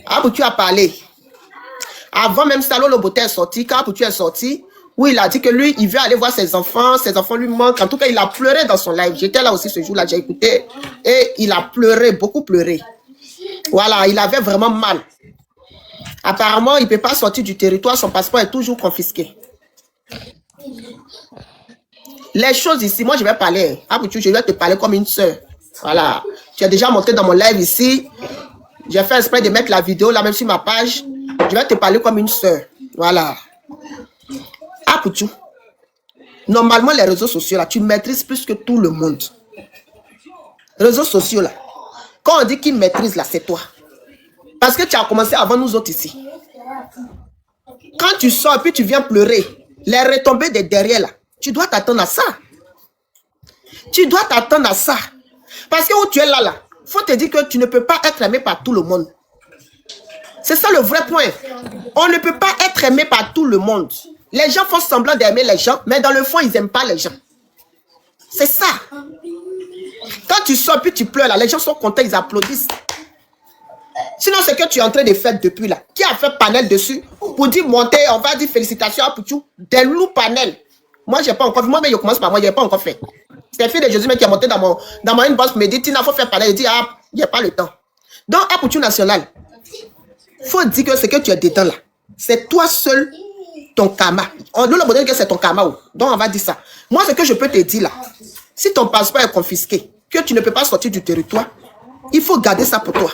Apoutu a parlé. Avant même Salon Loboté est sorti, quand Apoutu est sorti, où il a dit que lui, il veut aller voir ses enfants lui manquent. En tout cas, il a pleuré dans son live. J'étais là aussi ce jour-là, j'ai écouté. Et il a pleuré, beaucoup pleuré. Voilà, il avait vraiment mal. Apparemment, il ne peut pas sortir du territoire, son passeport est toujours confisqué. Les choses ici, moi je vais parler. Apoutu, je vais te parler comme une soeur. Voilà. Tu as déjà montré dans mon live ici. J'ai fait exprès de mettre la vidéo là même sur ma page. Je vais te parler comme une soeur. Voilà. Apoutu. Normalement, les réseaux sociaux là, tu maîtrises plus que tout le monde. Réseaux sociaux là. Quand on dit qu'ils maîtrisent là, c'est toi. Parce que tu as commencé avant nous autres ici. Quand tu sors et puis tu viens pleurer, les retombées de derrière là, tu dois t'attendre à ça. Tu dois t'attendre à ça. Parce que où tu es là, faut te dire que tu ne peux pas être aimé par tout le monde. C'est ça le vrai point. On ne peut pas être aimé par tout le monde. Les gens font semblant d'aimer les gens, mais dans le fond, ils n'aiment pas les gens. C'est ça. Quand tu sors puis tu pleures là, les gens sont contents, ils applaudissent. Sinon, c'est que tu es en train de faire depuis là. Qui a fait panel dessus pour dire monter, on va dire félicitations à Pouchou. Des loups panel. Moi, j'ai pas encore fait. Moi-même, je commence par moi, je n'ai pas encore fait. C'est fille de Jésus qui a monté dans mon inbox, me dit, Tina, il faut faire panel. Je dis, ah, il n'y a pas le temps. Donc, à Pouchou National, il faut dire que ce que tu es dedans là, c'est toi seul, ton karma. Nous, le modèle que c'est ton karma. Donc, on va dire ça. Moi, ce que je peux te dire là, si ton passeport est confisqué, que tu ne peux pas sortir du territoire, il faut garder ça pour toi.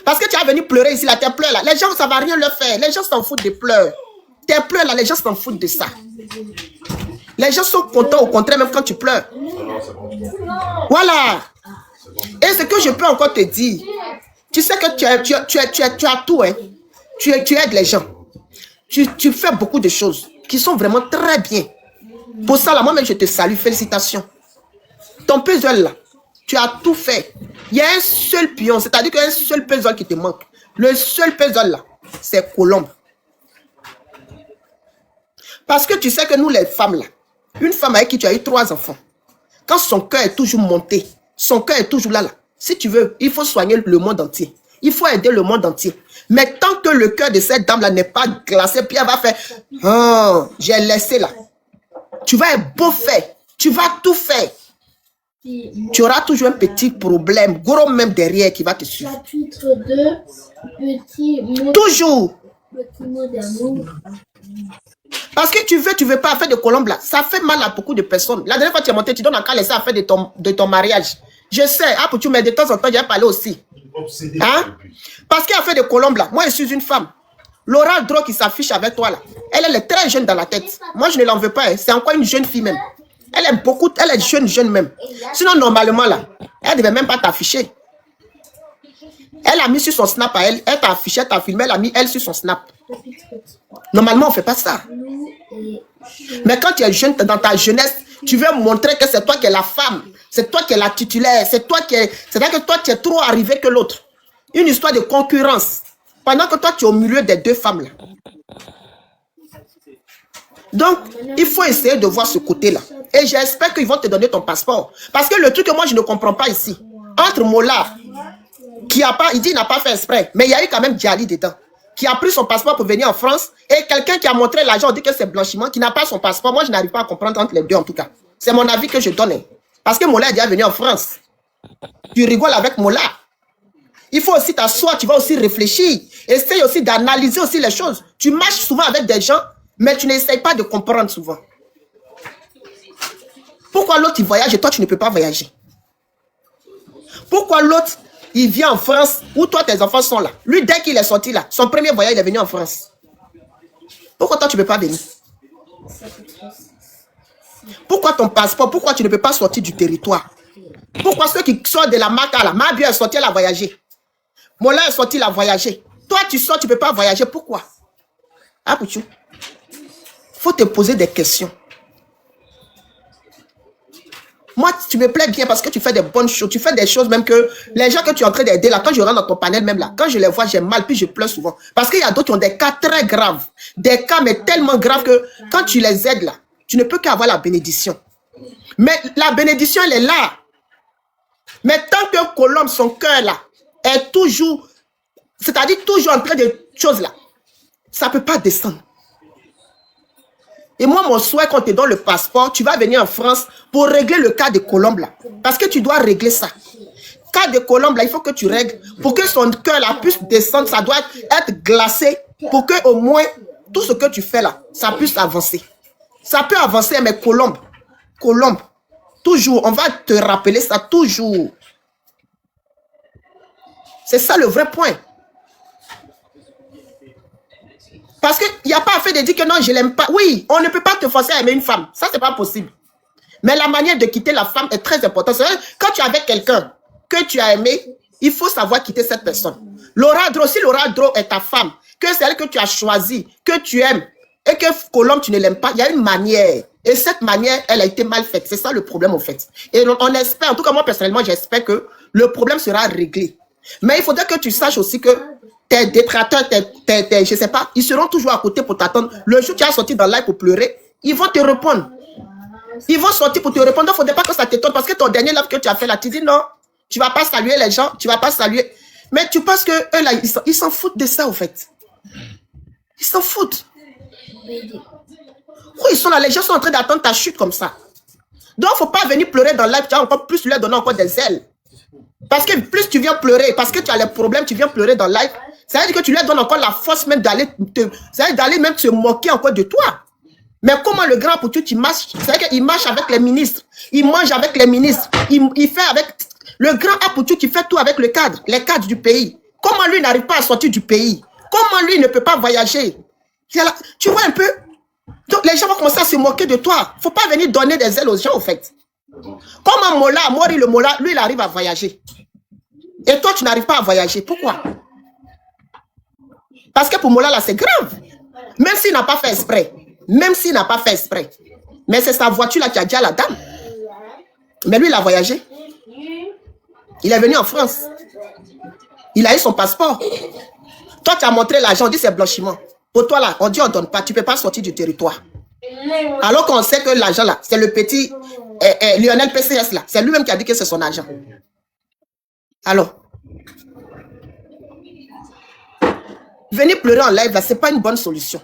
Parce que tu es venu pleurer ici, là, tes pleurs là. Les gens, ça ne va rien leur faire. Les gens s'en foutent des pleurs. Tes pleurs là, les gens s'en foutent de ça. Les gens sont contents, au contraire, même quand tu pleures. Voilà. Et ce que je peux encore te dire, tu sais que tu as tout, hein. Tu aides les gens. Tu fais beaucoup de choses qui sont vraiment très bien. Pour ça, là, moi-même, je te salue. Félicitations. Ton puzzle, là, tu as tout fait. Il y a un seul pion, c'est-à-dire qu'il y a un seul puzzle qui te manque. Le seul puzzle, là, c'est Colombe. Parce que tu sais que nous, les femmes, là, une femme avec qui tu as eu 3 enfants, quand son cœur est toujours monté, son cœur est toujours là, si tu veux, il faut soigner le monde entier. Il faut aider le monde entier. Mais tant que le cœur de cette dame-là n'est pas glacé, puis elle va faire, oh, j'ai laissé là. Tu vas être beau faire. Tu vas tout faire. Tu auras toujours un petit problème, gros même derrière, qui va te suivre. Chapitre 2, petit mot. Toujours. Petit mot d'amour. Parce que tu veux pas faire de colombe là. Ça fait mal à beaucoup de personnes. La dernière fois que tu es monté, tu donnes encore laisser à faire de ton mariage. Je sais, pour tu mais de temps en temps, j'ai parlé aussi. Hein? Parce qu'il a fait de colombe là. Moi, je suis une femme. Laura Dro qui s'affiche avec toi là. Elle est très jeune dans la tête. Moi, je ne l'en veux pas. Hein. C'est encore une jeune fille même. Elle est jeune même. Sinon, normalement là, elle ne devait même pas t'afficher. Elle a mis sur son snap à elle. Elle t'a affiché, elle t'a filmé, elle a mis elle sur son snap. Normalement, on ne fait pas ça. Mais quand tu es jeune, dans ta jeunesse, tu veux montrer que c'est toi qui es la femme. C'est toi qui es la titulaire. C'est toi qui es... C'est-à-dire que toi, tu es trop arrivé que l'autre. Une histoire de concurrence. Pendant que toi, tu es au milieu des 2 femmes là. Donc, il faut essayer de voir ce côté-là. Et j'espère qu'ils vont te donner ton passeport. Parce que le truc que moi, je ne comprends pas ici, entre Mola, qui a pas, il dit qu'il n'a pas fait exprès, mais il y a eu quand même Djali dedans, qui a pris son passeport pour venir en France, et quelqu'un qui a montré l'argent, on dit que c'est blanchiment, qui n'a pas son passeport. Moi, je n'arrive pas à comprendre entre les deux, en tout cas. C'est mon avis que je donne. Parce que Mola est déjà venu en France. Tu rigoles avec Mola. Il faut aussi t'asseoir, tu vas aussi réfléchir. Essaye aussi d'analyser aussi les choses. Tu marches souvent avec des gens, mais tu n'essayes pas de comprendre souvent. Pourquoi l'autre il voyage et toi tu ne peux pas voyager? Pourquoi l'autre il vient en France où toi tes enfants sont là? Lui dès qu'il est sorti là, son premier voyage il est venu en France. Pourquoi toi tu ne peux pas venir? Pourquoi ton passeport? Pourquoi tu ne peux pas sortir du territoire? Pourquoi ceux qui sortent de la Maca là? Ma bien est sorti, elle a voyagé. Mola est sorti, il a voyagé. Toi tu sors, tu ne peux pas voyager. Pourquoi? Ah Pouchou, faut te poser des questions. Moi, tu me plais bien parce que tu fais des bonnes choses. Tu fais des choses même que les gens que tu es en train d'aider là, quand je rentre dans ton panel même là, quand je les vois, j'ai mal, puis je pleure souvent. Parce qu'il y a d'autres qui ont des cas très graves. Des cas, mais tellement graves que quand tu les aides là, tu ne peux qu'avoir la bénédiction. Mais la bénédiction, elle est là. Mais tant que Colombe, son cœur là, est toujours C'est-à-dire toujours en train de choses là. Ça ne peut pas descendre. Et moi, mon souhait, quand tu es dans le passeport, tu vas venir en France pour régler le cas de Colombe là. Parce que tu dois régler ça. Cas de Colombe là, il faut que tu règles pour que son cœur là puisse descendre. Ça doit être glacé pour que au moins tout ce que tu fais là, ça puisse avancer. Ça peut avancer, mais Colombe, toujours, on va te rappeler ça toujours. C'est ça le vrai point. Parce qu'il n'y a pas à faire de dire que non, je ne l'aime pas. Oui, on ne peut pas te forcer à aimer une femme. Ça, ce n'est pas possible. Mais la manière de quitter la femme est très importante. Quand tu es avec quelqu'un que tu as aimé, il faut savoir quitter cette personne. Laura Dro, si Laura Dro est ta femme, que c'est elle que tu as choisie, que tu aimes, et que Colombe, tu ne l'aimes pas, il y a une manière. Et cette manière, elle a été mal faite. C'est ça le problème, en fait. Et on espère, en tout cas, moi, personnellement, j'espère que le problème sera réglé. Mais il faudrait que tu saches aussi que tes détracteurs, je ne sais pas, ils seront toujours à côté pour t'attendre. Le jour où tu as sorti dans live pour pleurer, ils vont te répondre. Ils vont sortir pour te répondre. Il ne faudrait pas que ça t'étonne parce que ton dernier live que tu as fait là, tu dis non, tu ne vas pas saluer les gens, tu ne vas pas saluer. Mais tu penses que eux là, ils s'en foutent de ça, en fait. Ils s'en foutent. Oui, ils sont là, les gens sont en train d'attendre ta chute comme ça. Donc, il ne faut pas venir pleurer dans le live, tu vas encore plus leur donner encore des ailes. Parce que plus tu viens pleurer, parce que tu as les problèmes, tu viens pleurer dans le live, ça veut dire que tu leur donnes encore la force même d'aller même se moquer encore de toi. Mais comment le grand Poutou, tu marches, c'est vrai qu'il marche avec les ministres, il mange avec les ministres, il fait avec le grand Poutou qui fait tout avec les cadres du pays. Comment lui n'arrive pas à sortir du pays? Comment lui ne peut pas voyager? Tu vois un peu? Donc les gens vont commencer à se moquer de toi. Il ne faut pas venir donner des ailes aux gens, en fait. Comment Mori le Mola, lui, il arrive à voyager. Et toi, tu n'arrives pas à voyager. Pourquoi? Parce que pour Mola, là, c'est grave. Même s'il n'a pas fait exprès. Même s'il n'a pas fait exprès. Mais c'est sa voiture là qui a dit à la dame. Mais lui, il a voyagé. Il est venu en France. Il a eu son passeport. Toi, tu as montré l'argent, on dit c'est blanchiment. Pour toi, là, on dit on ne donne pas. Tu ne peux pas sortir du territoire. Alors qu'on sait que l'argent, là, c'est le petit Lionel PCS, là. C'est lui-même qui a dit que c'est son argent. Alors, venir pleurer en live, là, ce n'est pas une bonne solution.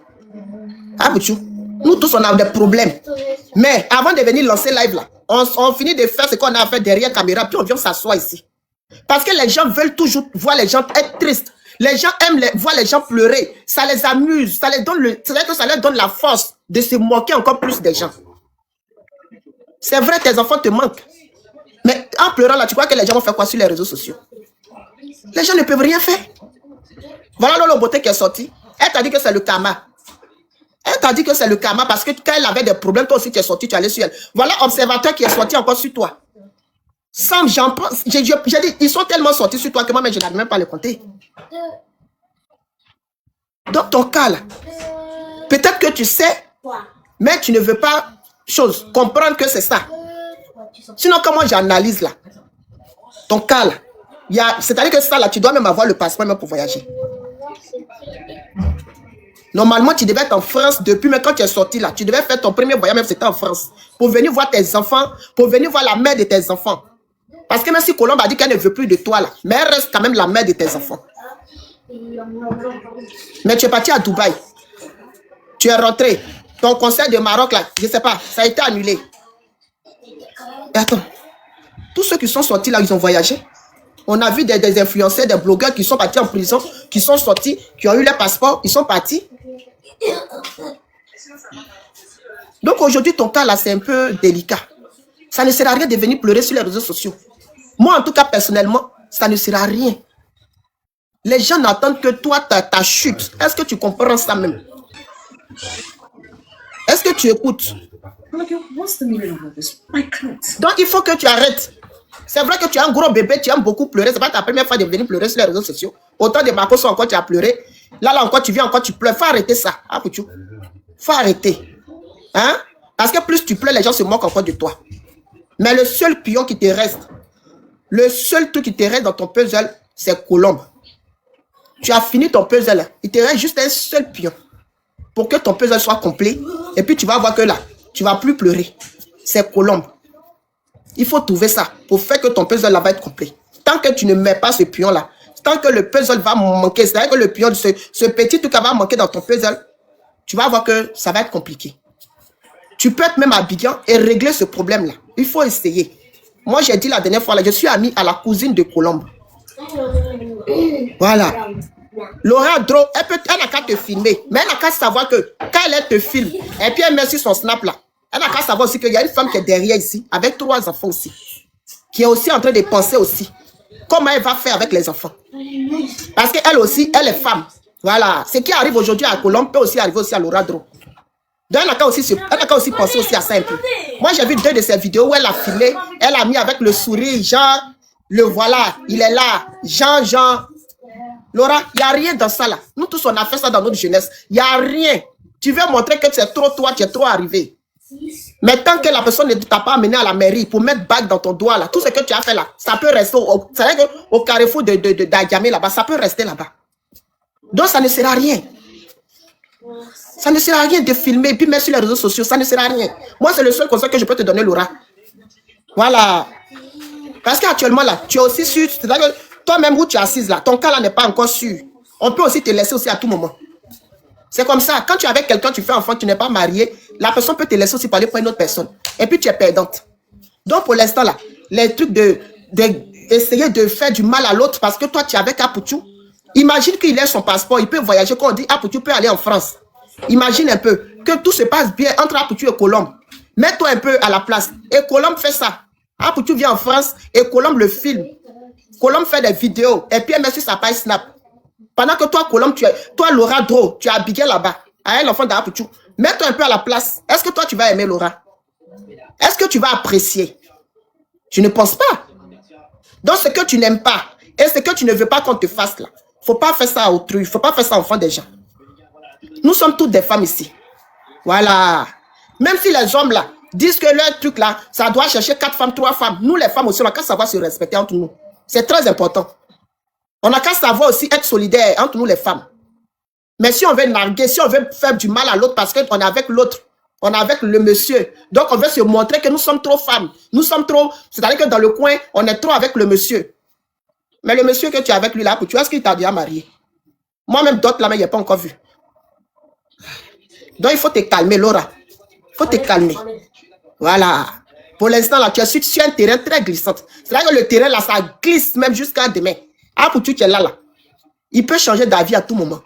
Ah, Bouchou, nous tous, on a des problèmes. Mais avant de venir lancer live, là, on finit de faire ce qu'on a à faire derrière la caméra, puis on vient s'asseoir ici. Parce que les gens veulent toujours voir les gens être tristes. Les gens aiment voir les gens pleurer. Ça les amuse. Ça les donne ça leur donne la force de se moquer encore plus des gens. C'est vrai, tes enfants te manquent. Mais en pleurant là, tu crois que les gens vont faire quoi sur les réseaux sociaux? Les gens ne peuvent rien faire. Voilà Lolo Beauté qui est sortie. Elle t'a dit que c'est le karma. Elle t'a dit que c'est le karma parce que quand elle avait des problèmes, toi aussi tu es sorti, tu es allé sur elle. Voilà Observateur qui est sorti encore sur toi. Sam, j'en pense. J'ai dit, ils sont tellement sortis sur toi que moi, mais je n'arrive même pas à les compter. Dans ton cas, là, peut-être que tu sais, mais tu ne veux pas comprendre que c'est ça. Sinon, comment j'analyse là? Ton cas, là, c'est-à-dire que ça, là, tu dois même avoir le passeport même pour voyager. Normalement, tu devais être en France depuis, mais quand tu es sorti là, tu devais faire ton premier voyage, même si c'était en France, pour venir voir tes enfants, pour venir voir la mère de tes enfants. Parce que même si Colombe a dit qu'elle ne veut plus de toi là, mais elle reste quand même la mère de tes enfants. Mais tu es parti à Dubaï. Tu es rentré. Ton concert de Maroc là, je ne sais pas, ça a été annulé. Et attends, tous ceux qui sont sortis là, ils ont voyagé. On a vu des influenceurs, des blogueurs qui sont partis en prison, qui sont sortis, qui ont eu leur passeport, ils sont partis. Donc aujourd'hui, ton cas là, c'est un peu délicat. Ça ne sert à rien de venir pleurer sur les réseaux sociaux. Moi, en tout cas, personnellement, ça ne sert à rien. Les gens n'attendent que toi, ta chute. Est-ce que tu comprends ça même? Est-ce que tu écoutes? Donc, il faut que tu arrêtes. C'est vrai que tu es un gros bébé, tu aimes beaucoup pleurer. Ce n'est pas ta première fois de venir pleurer sur les réseaux sociaux. Autant de Marcos encore, tu as pleuré. Là, encore, tu viens encore, tu pleures. Il faut arrêter ça. Ah, il faut arrêter. Hein? Parce que plus tu pleures, les gens se moquent encore de toi. Mais le seul pion qui te reste, le seul truc qui te reste dans ton puzzle, c'est Colombe. Tu as fini ton puzzle. Il te reste juste un seul pion. Pour que ton puzzle soit complet. Et puis tu vas voir que là, tu ne vas plus pleurer. C'est Colombe. Il faut trouver ça pour faire que ton puzzle là va être complet. Tant que tu ne mets pas ce pion là, tant que le puzzle va manquer, c'est-à-dire que le pion, ce petit truc va manquer dans ton puzzle, tu vas voir que ça va être compliqué. Tu peux être même Abidjan et régler ce problème-là. Il faut essayer. Moi, j'ai dit la dernière fois, là, je suis amie à la cousine de Colombe. Voilà. Laura Dro, elle n'a qu'à te filmer, mais elle n'a qu'à savoir que quand elle te filme, et puis elle met sur son snap là, elle n'a qu'à savoir aussi qu'il y a une femme qui est derrière ici, avec 3 enfants aussi, qui est aussi en train de penser aussi comment elle va faire avec les enfants. Parce qu'elle aussi, elle est femme. Voilà. Ce qui arrive aujourd'hui à Colombe peut aussi arriver aussi à Laura Dro. Donc elle n'a qu'à aussi penser aussi à ça un peu. Moi, j'ai vu 2 de ses vidéos où elle a filmé, elle a mis avec le sourire, genre, le voilà, il est là, Jean. Laura, il n'y a rien dans ça là. Nous tous, on a fait ça dans notre jeunesse. Il n'y a rien. Tu veux montrer que c'est trop toi, tu es trop arrivé. Mais tant que la personne ne t'a pas amené à la mairie pour mettre bague dans ton doigt là, tout ce que tu as fait là, ça peut rester au carrefour d'Adjamé là-bas, ça peut rester là-bas. Donc ça ne sert à rien. Ça ne sert à rien de filmer et puis mettre sur les réseaux sociaux, ça ne sert à rien. Moi, c'est le seul conseil que je peux te donner, Laura. Voilà. Parce qu'actuellement là, tu es aussi sûr, c'est-à-dire que toi-même où tu es assise là, ton cas là n'est pas encore sûr. On peut aussi te laisser aussi à tout moment. C'est comme ça. Quand tu es avec quelqu'un, tu fais enfant, tu n'es pas marié, la personne peut te laisser aussi parler pour une autre personne. Et puis tu es perdante. Donc pour l'instant là, les trucs d'essayer de faire du mal à l'autre parce que toi tu es avec Apoutou. Imagine qu'il ait son passeport, il peut voyager. Quand on dit Apoutou peut aller en France. Imagine un peu que tout se passe bien entre Apoutou et Colombe. Mets-toi un peu à la place. Et Colombe fait ça. Apoutou vient en France et Colombe le filme. Colombe fait des vidéos et puis elle met sur sa page Snap. Pendant que toi, Colombe, toi, Laura Dro, tu es habillé là-bas, avec l'enfant d'Apoutou. Mets-toi un peu à la place. Est-ce que toi, tu vas aimer Laura? Est-ce que tu vas apprécier? Je ne pense pas. Donc, ce que tu n'aimes pas et ce que tu ne veux pas qu'on te fasse là, il ne faut pas faire ça à autrui, il ne faut pas faire ça à enfant des gens. Nous sommes toutes des femmes ici. Voilà. Même si les hommes là disent que leur truc là, ça doit chercher 4 femmes, 3 femmes. Nous, les femmes aussi, on n'a qu'à savoir se respecter entre nous. C'est très important. On n'a qu'à savoir aussi être solidaire entre nous les femmes. Mais si on veut narguer, si on veut faire du mal à l'autre parce qu'on est avec l'autre, on est avec le monsieur, donc on veut se montrer que nous sommes trop femmes. Nous sommes trop, c'est-à-dire que dans le coin, on est trop avec le monsieur. Mais le monsieur que tu es avec lui là, tu vois, est-ce qu'il t'a déjà marié? Moi-même, d'autres là, mais il n'y a pas encore vu. Donc il faut te calmer, Laura. Il faut te calmer. Voilà. Pour l'instant, là, tu es sur un terrain très glissant. C'est-à-dire que le terrain, là, ça glisse même jusqu'à demain. Ah, pour tu es là. Il peut changer d'avis à tout moment.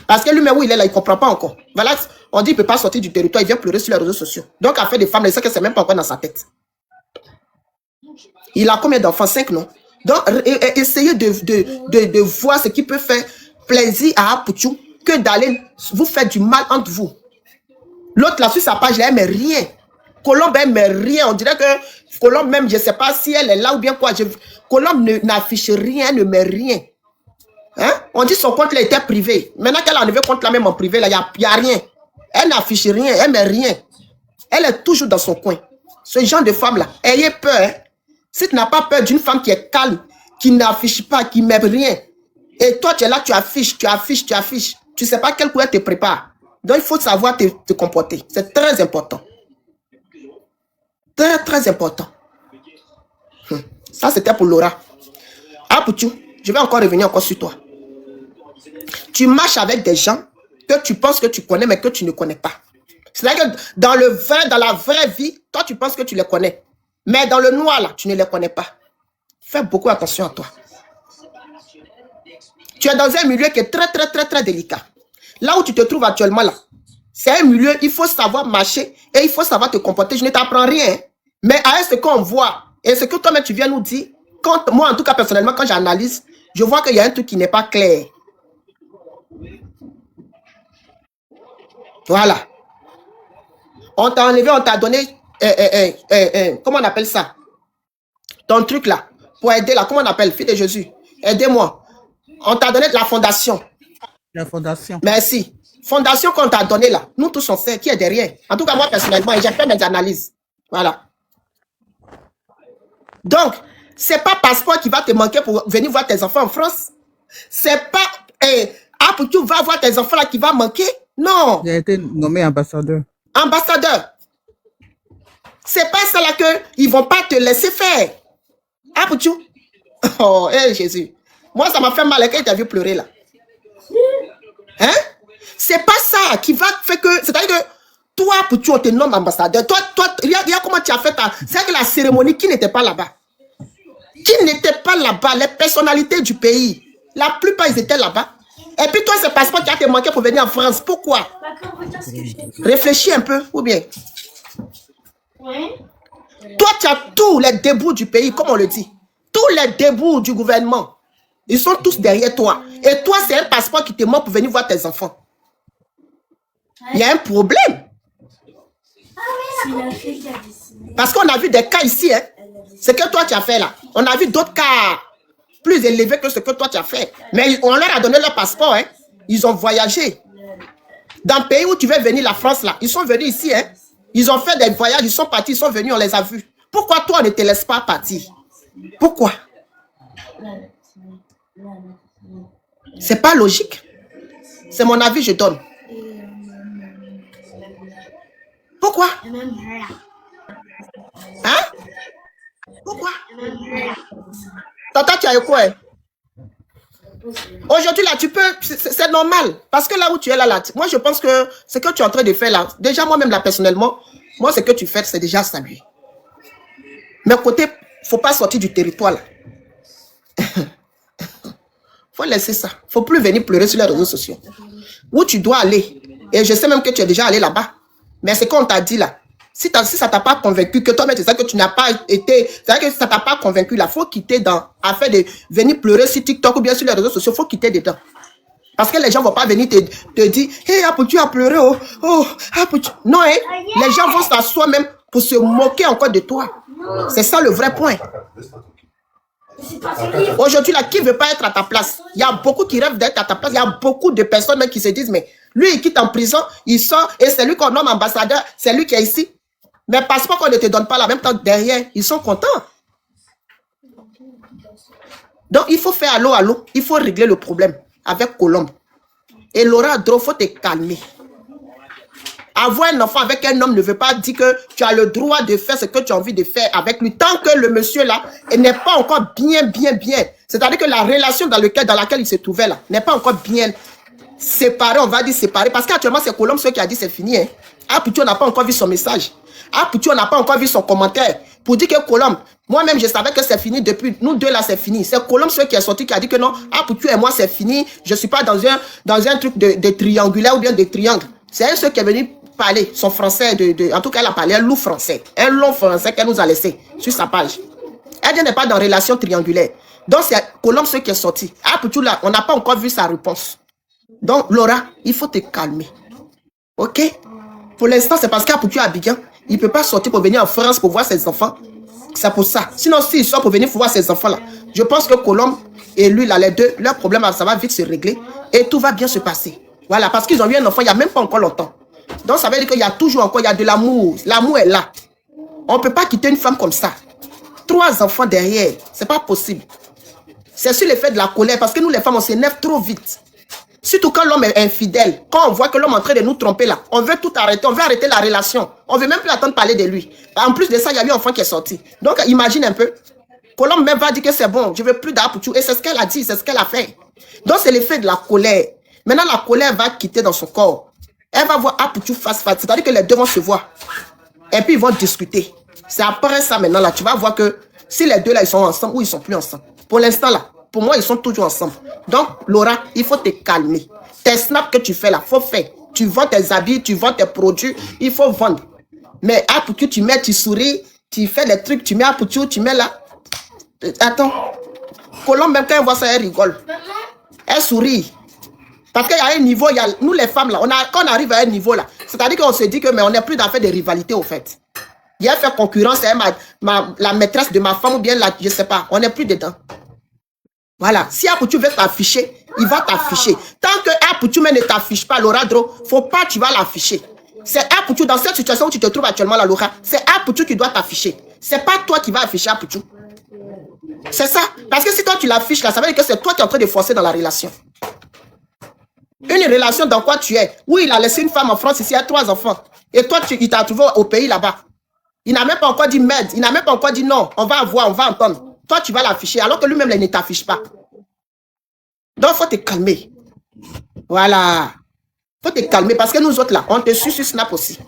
Parce que lui-même, où il est là, il ne comprend pas encore. Voilà, on dit qu'il ne peut pas sortir du territoire, il vient pleurer sur les réseaux sociaux. Donc, à faire des femmes, il sait que ce n'est même pas encore dans sa tête. Il a combien d'enfants? 5, non? Donc, essayez de voir ce qui peut faire plaisir à Apoutou que d'aller vous faire du mal entre vous. L'autre, là, sur sa page, elle n'aime rien. Colombe n'aime rien. On dirait que Colombe, même, je ne sais pas si elle est là ou bien quoi. Colombe n'affiche rien, elle ne met rien. Hein? On dit son compte là était privé. Maintenant qu'elle a enlevé le compte là même en privé, il n'y a rien. Elle n'affiche rien, elle ne met rien. Elle est toujours dans son coin. Ce genre de femme là, ayez peur. Hein? Si tu n'as pas peur d'une femme qui est calme, qui n'affiche pas, qui ne met rien, et toi tu es là, tu affiches. Tu ne sais pas quel coup elle te prépare. Donc il faut savoir te comporter. C'est très important. Très, très important. Ça, c'était pour Laura. Apoutou, je vais encore revenir sur toi. Tu marches avec des gens que tu penses que tu connais, mais que tu ne connais pas. C'est-à-dire que dans la vraie vie, toi, tu penses que tu les connais. Mais dans le noir, là, tu ne les connais pas. Fais beaucoup attention à toi. Tu es dans un milieu qui est très, très, très, très délicat. Là où tu te trouves actuellement, là, c'est un milieu, il faut savoir marcher et il faut savoir te comporter. Je ne t'apprends rien. Mais à ce qu'on voit, et ce que toi-même tu viens nous dire, moi, en tout cas, personnellement, quand j'analyse, je vois qu'il y a un truc qui n'est pas clair. Voilà. On t'a enlevé, on t'a donné, comment on appelle ça? Ton truc là, pour aider là, comment on appelle, fille de Jésus? Aidez-moi. On t'a donné de la fondation. La fondation. Merci. Fondation qu'on t'a donné là, nous tous on sait qui est derrière. En tout cas, moi personnellement, j'ai fait mes analyses. Voilà. Donc, c'est pas passeport qui va te manquer pour venir voir tes enfants en France. C'est pas pour tu vas voir tes enfants là qui va manquer. Non. J'ai été nommé ambassadeur. Ambassadeur. C'est pas ça là que ils vont pas te laisser faire. Apoutou. Oh, hé Jésus. Moi, ça m'a fait mal quand tu as vu pleurer là. Hein? C'est pas ça qui va faire que... C'est-à-dire que toi, pour tu te nommes ambassadeur, toi, regarde comment tu as fait ta... C'est que la cérémonie, qui n'était pas là-bas? Qui n'était pas là-bas? Les personnalités du pays. La plupart, ils étaient là-bas. Et puis toi, ce passeport qui a te manqué pour venir en France. Pourquoi? Réfléchis un peu, ou bien? Toi, tu as tous les débouts du pays, comme on le dit. Tous les débouts du gouvernement. Ils sont tous derrière toi. Et toi, c'est un passeport qui te manque pour venir voir tes enfants. Il y a un problème. Parce qu'on a vu des cas ici. Hein. Ce que toi, tu as fait là. On a vu d'autres cas plus élevés que ce que toi, tu as fait. Mais on leur a donné leur passeport. Hein. Ils ont voyagé. Dans le pays où tu veux venir, la France, là, ils sont venus ici. Hein. Ils ont fait des voyages, ils sont partis, ils sont venus, on les a vus. Pourquoi toi, on ne te laisse pas partir? Pourquoi? C'est pas logique. C'est mon avis, je donne. Pourquoi? Hein? Pourquoi? Tata, tu as eu quoi? Aujourd'hui, là, tu peux... C'est normal. Parce que là où tu es, là, moi, je pense que ce que tu es en train de faire, là, déjà, moi-même, là, personnellement, moi, ce que tu fais, c'est déjà salué. Mais côté, il ne faut pas sortir du territoire, là. Faut laisser ça. Faut plus venir pleurer sur les réseaux sociaux. Où tu dois aller. Et je sais même que tu es déjà allé là-bas. Mais c'est qu'on t'a dit là. Si ça t'a pas convaincu, que toi-même, c'est ça que tu n'as pas été, c'est-à-dire que ça t'a pas convaincu là, faut quitter dans, afin de venir pleurer sur TikTok ou bien sur les réseaux sociaux, faut quitter dedans. Parce que les gens vont pas venir te dire, hey, tu as pleuré, oh, non, hein, les gens vont s'asseoir même pour se moquer encore de toi. C'est ça le vrai point. Aujourd'hui, là, qui ne veut pas être à ta place? Il y a beaucoup qui rêvent d'être à ta place. Il y a beaucoup de personnes même qui se disent, mais lui, il quitte en prison, il sort, et c'est lui qu'on nomme ambassadeur, c'est lui qui est ici. Mais parce qu'on ne te donne pas la même temps derrière, ils sont contents. Donc, il faut faire allô, il faut régler le problème avec Colombe. Et Laura Dro, il faut te calmer. Avoir un enfant avec un homme ne veut pas dire que tu as le droit de faire ce que tu as envie de faire avec lui. Tant que le monsieur là n'est pas encore bien. C'est-à-dire que la relation dans laquelle il se trouvait là n'est pas encore bien séparée, on va dire séparée. Parce qu'actuellement, c'est Colombe qui a dit c'est fini. Hein. Ah, Poutou, on n'a pas encore vu son message. Ah, Poutou, on n'a pas encore vu son commentaire. Pour dire que Colombe, moi-même, je savais que c'est fini depuis. Nous deux là, c'est fini. C'est Colombe qui est sorti qui a dit que non, ah, Poutou et moi, c'est fini. Je ne suis pas dans un truc de triangulaire ou bien de triangle. C'est elle qui est venue parler son français, en tout cas, elle a parlé un loup français. Un long français qu'elle nous a laissé sur sa page. Elle n'est pas dans relation triangulaire. Donc, c'est Colombe qui est sorti. Ah, Poutou, là, on n'a pas encore vu sa réponse. Donc, Laura, il faut te calmer. OK? Pour l'instant, c'est parce qu'Apoutu est à Abidjan. Il ne peut pas sortir pour venir en France pour voir ses enfants. C'est pour ça. Sinon, s'il sort pour venir voir ses enfants-là, je pense que Colombe et lui, là, les deux, leur problème, ça va vite se régler. Et tout va bien se passer. Voilà, parce qu'ils ont eu un enfant il n'y a même pas encore longtemps. Donc, ça veut dire qu'il y a toujours encore, il y a de l'amour. L'amour est là. On ne peut pas quitter une femme comme ça. 3 enfants derrière, c'est pas possible. C'est sur l'effet de la colère, parce que nous, les femmes, on s'énerve trop vite. Surtout quand l'homme est infidèle, quand on voit que l'homme est en train de nous tromper là, on veut tout arrêter, on veut arrêter la relation. On ne veut même plus attendre parler de lui. En plus de ça, il y a eu un enfant qui est sorti. Donc, imagine un peu. Colombe même va dire que c'est bon, je ne veux plus d'Apoutou. Et c'est ce qu'elle a dit, c'est ce qu'elle a fait. Donc, c'est l'effet de la colère. Maintenant, la colère va quitter dans son corps. Elle va voir Apoutou face à face. C'est-à-dire que les deux vont se voir. Et puis, ils vont discuter. C'est après ça, maintenant, là, tu vas voir que si les deux là, ils sont ensemble ou ils ne sont plus ensemble. Pour l'instant, là, pour moi, ils sont toujours ensemble. Donc, Laura, il faut te calmer. Tes snaps que tu fais là, il faut faire. Tu vends tes habits, tu vends tes produits, il faut vendre. Mais Apoutou, tu mets, tu souris, tu fais des trucs, tu mets Apoutou, tu mets là. Attends. Colombe, même quand elle voit ça, elle rigole. Elle sourit. Parce qu'il y a un niveau, il y a, nous les femmes là, quand on arrive à un niveau là, c'est-à-dire qu'on se dit que mais on n'est plus dans fait de rivalité au fait. Il y a fait concurrence, c'est la maîtresse de ma femme ou bien la, je ne sais pas, on n'est plus dedans. Voilà, si Apoutou veut t'afficher, il va t'afficher. Tant que Apoutou ne t'affiche pas, Laura Dro, faut pas tu vas l'afficher. C'est Apoutou, dans cette situation où tu te trouves actuellement là, Laura, c'est Apoutou qui doit t'afficher. C'est pas toi qui vas afficher Apoutou. C'est ça. Parce que si toi tu l'affiches là, ça veut dire que c'est toi qui es en train de forcer dans la relation. Une relation dans quoi tu es. Oui, il a laissé une femme en France, ici, il y a 3 enfants. Et toi, il t'a trouvé au pays là-bas. Il n'a même pas encore dit merde. Il n'a même pas encore dit non, on va avoir, on va entendre. toi, tu vas l'afficher, alors que lui-même, il ne t'affiche pas. Donc, il faut te calmer. Voilà. Il faut te calmer parce que nous autres, là, on te suit sur Snap aussi.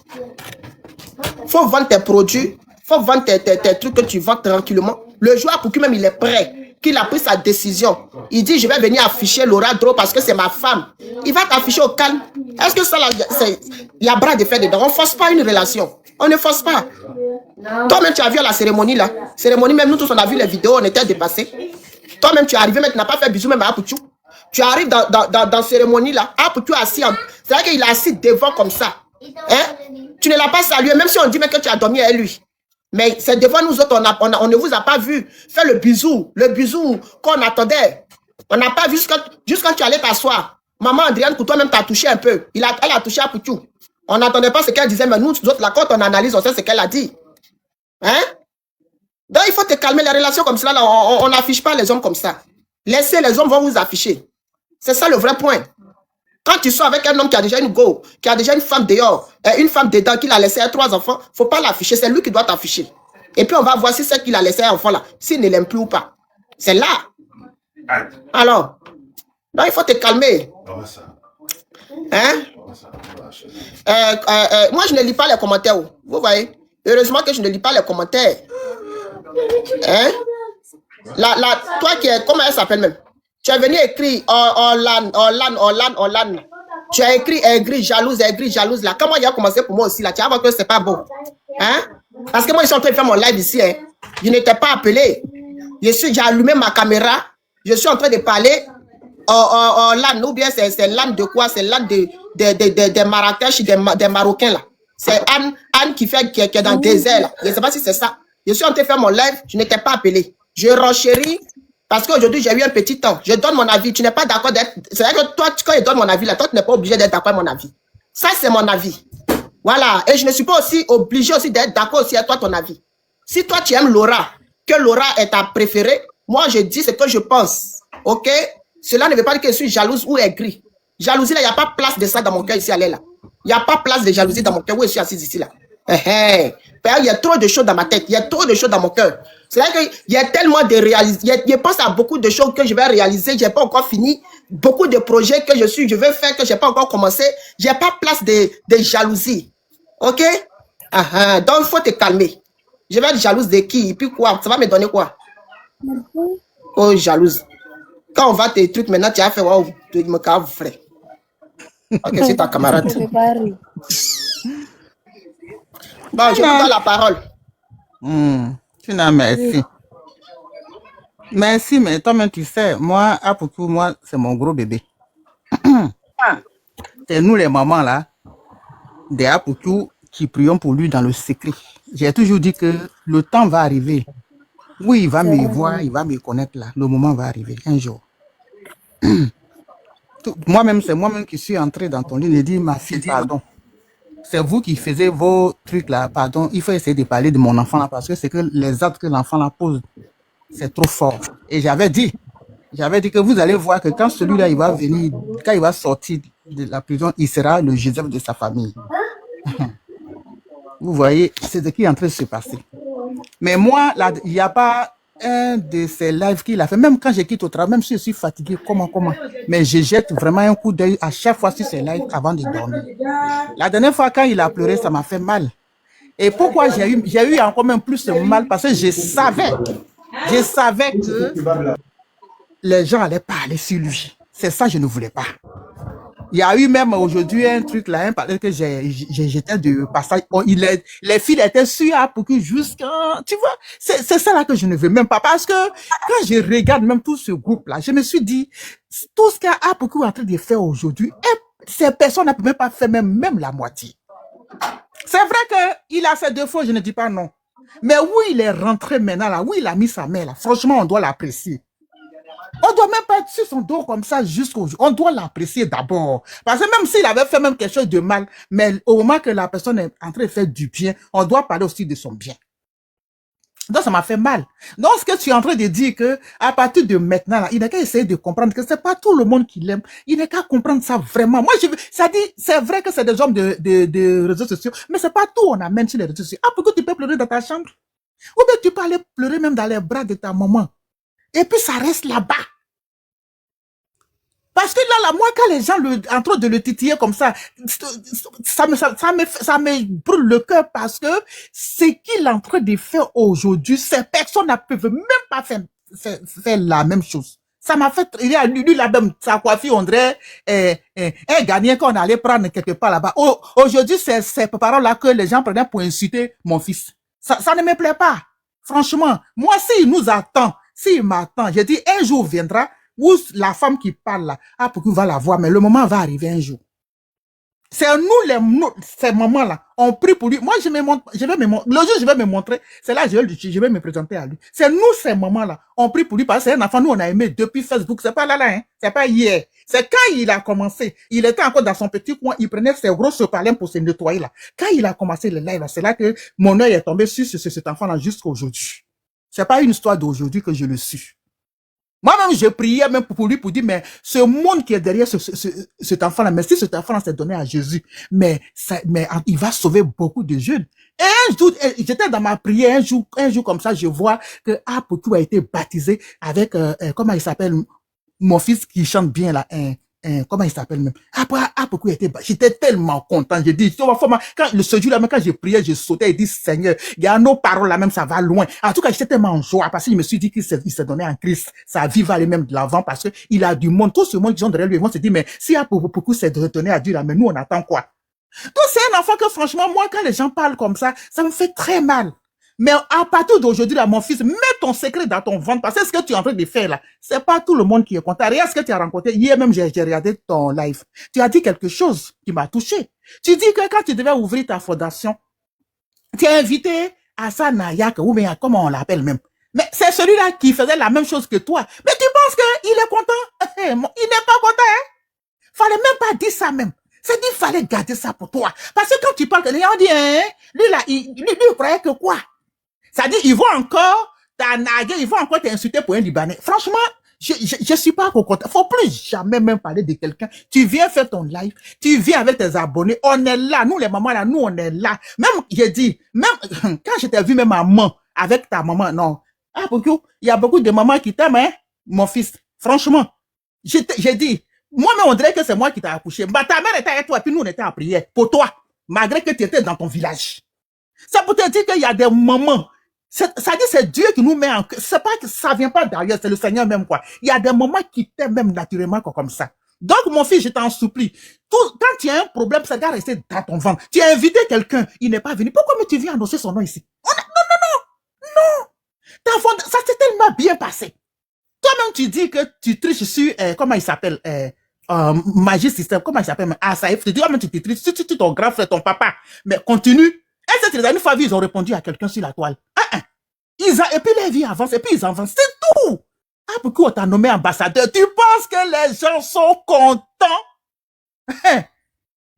Il faut vendre tes produits. Il faut vendre tes trucs que tu vends tranquillement. Le joueur, pour lui-même, il est prêt. Qu'il a pris sa décision. Il dit, je vais venir afficher Laura Dro parce que c'est ma femme. Il va t'afficher au calme. Est-ce que ça, là, il y a bras de fer dedans? On ne force pas une relation. On ne force pas. Toi-même, tu as vu à la cérémonie, là. Cérémonie, même nous tous, on a vu les vidéos, on était dépassés. Toi-même, tu es arrivé, mais tu n'as pas fait bisous même à Apouchou. Tu arrives dans la cérémonie, là. Apouchou est assis. C'est vrai qu'il est assis devant comme ça. Hein? Tu ne l'as pas salué, même si on dit même que tu as dormi avec lui. Mais c'est devant nous autres, on ne vous a pas vu faire le bisou qu'on attendait. On n'a pas vu jusqu'à quand tu allais t'asseoir. Maman Adrienne, pour toi-même, t'as touché un peu. Elle a touché à Poutou. On n'attendait pas ce qu'elle disait, mais nous autres, là, quand on analyse, on sait ce qu'elle a dit. Hein? Donc, il faut te calmer. Les relations comme ça, là, on n'affiche pas les hommes comme ça. Laissez, les hommes vont vous afficher. C'est ça le vrai point. Quand tu sors avec un homme qui a déjà une go, qui a déjà une femme dehors, une femme dedans, qu'il a laissé 3 enfants, il ne faut pas l'afficher, c'est lui qui doit t'afficher. Et puis on va voir si c'est qu'il a laissé un enfant là, s'il ne l'aime plus ou pas. C'est là. Alors, donc il faut te calmer. Hein? Moi je ne lis pas les commentaires. Vous voyez? Heureusement que je ne lis pas les commentaires. Hein? Toi qui es, comment elle s'appelle même? Tu as venu écrire Orlan. Tu as écrit aigri, jalouse là. Comment il a commencé pour moi aussi là? Tu vas voir que c'est pas bon. Hein? Parce que moi, je suis en train de faire mon live ici. Hein. Je n'étais pas appelé. J'ai allumé ma caméra. Je suis en train de parler Orlan. Ou bien c'est l'âne de quoi? C'est l'âne des Marrakech, des Marocains là. C'est Anne qui est dans le désert là. Je ne sais pas si c'est ça. Je suis en train de faire mon live. Je n'étais pas appelé. Je renchéris. Parce qu'aujourd'hui, j'ai eu un petit temps. Je donne mon avis. Tu n'es pas d'accord d'être... C'est vrai que toi, quand je donne mon avis, là, toi, tu n'es pas obligé d'être d'accord avec mon avis. Ça, c'est mon avis. Voilà. Et je ne suis pas aussi obligé aussi d'être d'accord aussi avec toi, ton avis. Si toi, tu aimes Laura, que Laura est ta préférée, moi, je dis ce que je pense. OK? Cela ne veut pas dire que je suis jalouse ou aigrie. Jalousie, là, il n'y a pas place de ça dans mon cœur ici, allez là. Il n'y a pas place de jalousie dans mon cœur où je suis assise ici, là. Il y a trop de choses dans ma tête. Il y a trop de choses dans mon cœur. C'est vrai qu'il y a tellement de réalisations. Je pense à beaucoup de choses que je vais réaliser. Je n'ai pas encore fini. Beaucoup de projets que je vais faire que je n'ai pas encore commencé. Je n'ai pas place de jalousie. OK? Donc, il faut te calmer. Je vais être jalouse de qui? Et puis quoi? Ça va me donner quoi? Oh, jalouse. Quand on va tes trucs, maintenant, tu as fait, wow, tu me caves, frère. Ok, c'est ta camarade. Bon, je vous donne la parole. Merci. Merci, mais toi-même, tu sais, moi, Apoutou, moi, c'est mon gros bébé. C'est nous, les mamans, là, des Apoutou, qui prions pour lui dans le secret. J'ai toujours dit que le temps va arriver. Oui, il va me voir, il va me connaître, là. Le moment va arriver, un jour. Moi-même, c'est moi-même qui suis entré dans ton lit et dit, ma fille, pardon. C'est vous qui faisiez vos trucs là, pardon, il faut essayer de parler de mon enfant là, parce que c'est que les actes que l'enfant là pose, c'est trop fort. Et j'avais dit que vous allez voir que quand celui-là, il va venir, quand il va sortir de la prison, il sera le Joseph de sa famille. Vous voyez, c'est ce qui est en train de se passer. Mais moi, là, il n'y a pas un de ces lives qu'il a fait, même quand je quitte au travail, même si je suis fatigué, comment, mais je jette vraiment un coup d'œil à chaque fois sur ces lives avant de dormir. La dernière fois, quand il a pleuré, ça m'a fait mal. Et pourquoi j'ai eu encore même plus de mal? Parce que je savais que les gens allaient parler sur lui. C'est ça que je ne voulais pas. Il y a eu même aujourd'hui un truc là, que j'étais de passage. Les filles étaient sur pour que jusqu'à... Tu vois, c'est ça là que je ne veux même pas. Parce que quand je regarde même tout ce groupe là, je me suis dit, tout ce qu'Apoukou est en train de faire aujourd'hui, ces personnes ne peuvent même pas faire même la moitié. C'est vrai qu'il a ses défauts, je ne dis pas non. Mais où il est rentré maintenant là, où il a mis sa main là, franchement, on doit l'apprécier. On ne doit même pas être sur son dos comme ça jusqu'au jour. On doit l'apprécier d'abord. Parce que même s'il avait fait même quelque chose de mal, mais au moment que la personne est en train de faire du bien, on doit parler aussi de son bien. Donc, ça m'a fait mal. Donc, ce que tu es en train de dire que, à partir de maintenant, là, il n'a qu'à essayer de comprendre que c'est pas tout le monde qui l'aime. Il n'a qu'à comprendre ça vraiment. Moi, ça dit, c'est vrai que c'est des hommes de réseaux sociaux, mais c'est pas tout on amène sur les réseaux sociaux. Ah, pourquoi tu peux pleurer dans ta chambre? Ou bien tu peux aller pleurer même dans les bras de ta maman. Et puis ça reste là-bas. Parce que là, moi, quand les gens en train de le titiller comme ça me brûle le cœur parce que ce qu'il est en train de faire aujourd'hui, ces personnes ne peuvent même pas faire la même chose. Ça m'a fait, lui, là-même, sa coiffure, on dirait, un gagnant qu'on allait prendre quelque part là-bas. Aujourd'hui, c'est ces paroles-là que les gens prenaient pour inciter mon fils. Ça ne me plaît pas. Franchement, moi, s'il nous attend, s'il m'attend, j'ai dit, un jour viendra où la femme qui parle là, pour qu'il va la voir, mais le moment va arriver un jour. C'est nous, ces mamans-là, on prie pour lui. Moi, le jour je vais me montrer, c'est là je vais me présenter à lui. C'est nous, ces mamans-là, on prie pour lui parce que c'est un enfant, nous, on a aimé depuis Facebook. C'est pas là, hein. C'est pas hier. C'est quand il a commencé. Il était encore dans son petit coin, il prenait ses gros sopalins pour se nettoyer là. Quand il a commencé le live, c'est là que mon œil est tombé sur cet enfant-là jusqu'à aujourd'hui. C'est pas une histoire d'aujourd'hui que je le suis. Moi-même, je priais même pour lui, pour dire, mais ce monde qui est derrière cet enfant-là, mais si cet enfant-là s'est donné à Jésus, mais il va sauver beaucoup de jeunes. Et un jour, j'étais dans ma prière, un jour comme ça, je vois que Apoku a été baptisé avec, comment il s'appelle, mon fils qui chante bien là, comment il s'appelle même. Apoku a été baptisé. J'étais tellement content. J'ai dit, ce jour-là, quand je priais, je sautais et dit, Seigneur, il y a nos paroles là même, ça va loin. En tout cas, j'étais tellement en joie parce que je me suis dit qu'il s'est donné en Christ. Sa vie va aller même de l'avant parce que il a du monde. Tout ce monde qui sont derrière lui, ils vont se dire, mais si Apoku s'est donné à Dieu là, mais nous, on attend quoi? Donc, c'est un enfant que franchement, moi, quand les gens parlent comme ça me fait très mal. Mais à partir d'aujourd'hui, là, mon fils, mets ton secret dans ton ventre parce que ce que tu es en train de faire là, c'est pas tout le monde qui est content. Regarde ce que tu as rencontré. Hier même, j'ai regardé ton live. Tu as dit quelque chose qui m'a touché. Tu dis que quand tu devais ouvrir ta fondation, tu as invité Hassan Nayak, ou bien comment on l'appelle même. Mais c'est celui-là qui faisait la même chose que toi. Mais tu penses qu'il est content? Il n'est pas content, hein? Fallait même pas dire ça même. C'est dit, il fallait garder ça pour toi. Parce que quand tu parles, les gens disent, hein, lui là, lui croyait que quoi? Ça dit, ils vont encore t'anaguer, ils vont encore t'insulter pour un Libanais. Franchement, je suis pas content. Faut plus jamais même parler de quelqu'un. Tu viens faire ton live, tu viens avec tes abonnés, on est là. Nous, les mamans là, nous, on est là. Même, j'ai dit, même, quand je t'ai vu même maman, avec ta maman, non. Il y a beaucoup de mamans qui t'aiment, hein, mon fils. Franchement, j'ai dit, moi-même, on dirait que c'est moi qui t'ai accouché. Bah, ta mère était avec toi, et puis nous, on était en prière. Pour toi. Malgré que tu étais dans ton village. C'est pour te dire qu'il y a des moments. Ça dit, c'est Dieu qui nous met en... C'est pas que ça vient pas d'ailleurs, c'est le Seigneur même, quoi. Il y a des moments qui t'aiment même naturellement, comme ça. Donc, mon fils, je t'en supplie. Quand tu as un problème, ça doit rester dans ton ventre. Tu as invité quelqu'un, il n'est pas venu. Pourquoi tu viens annoncer son nom ici? Non. Ça s'est tellement bien passé. Toi-même, tu dis que tu triches sur, comment il s'appelle, Magie System, comment il s'appelle, Asaïf. Tu dis, tu triches sur ton grand frère, ton papa. Mais continue. Est-ce que les amis Favi, ils ont répondu à quelqu'un sur la toile? Et puis la vie avance, et puis ils avancent. C'est tout. Pourquoi on t'a nommé ambassadeur? Tu penses que les gens sont contents?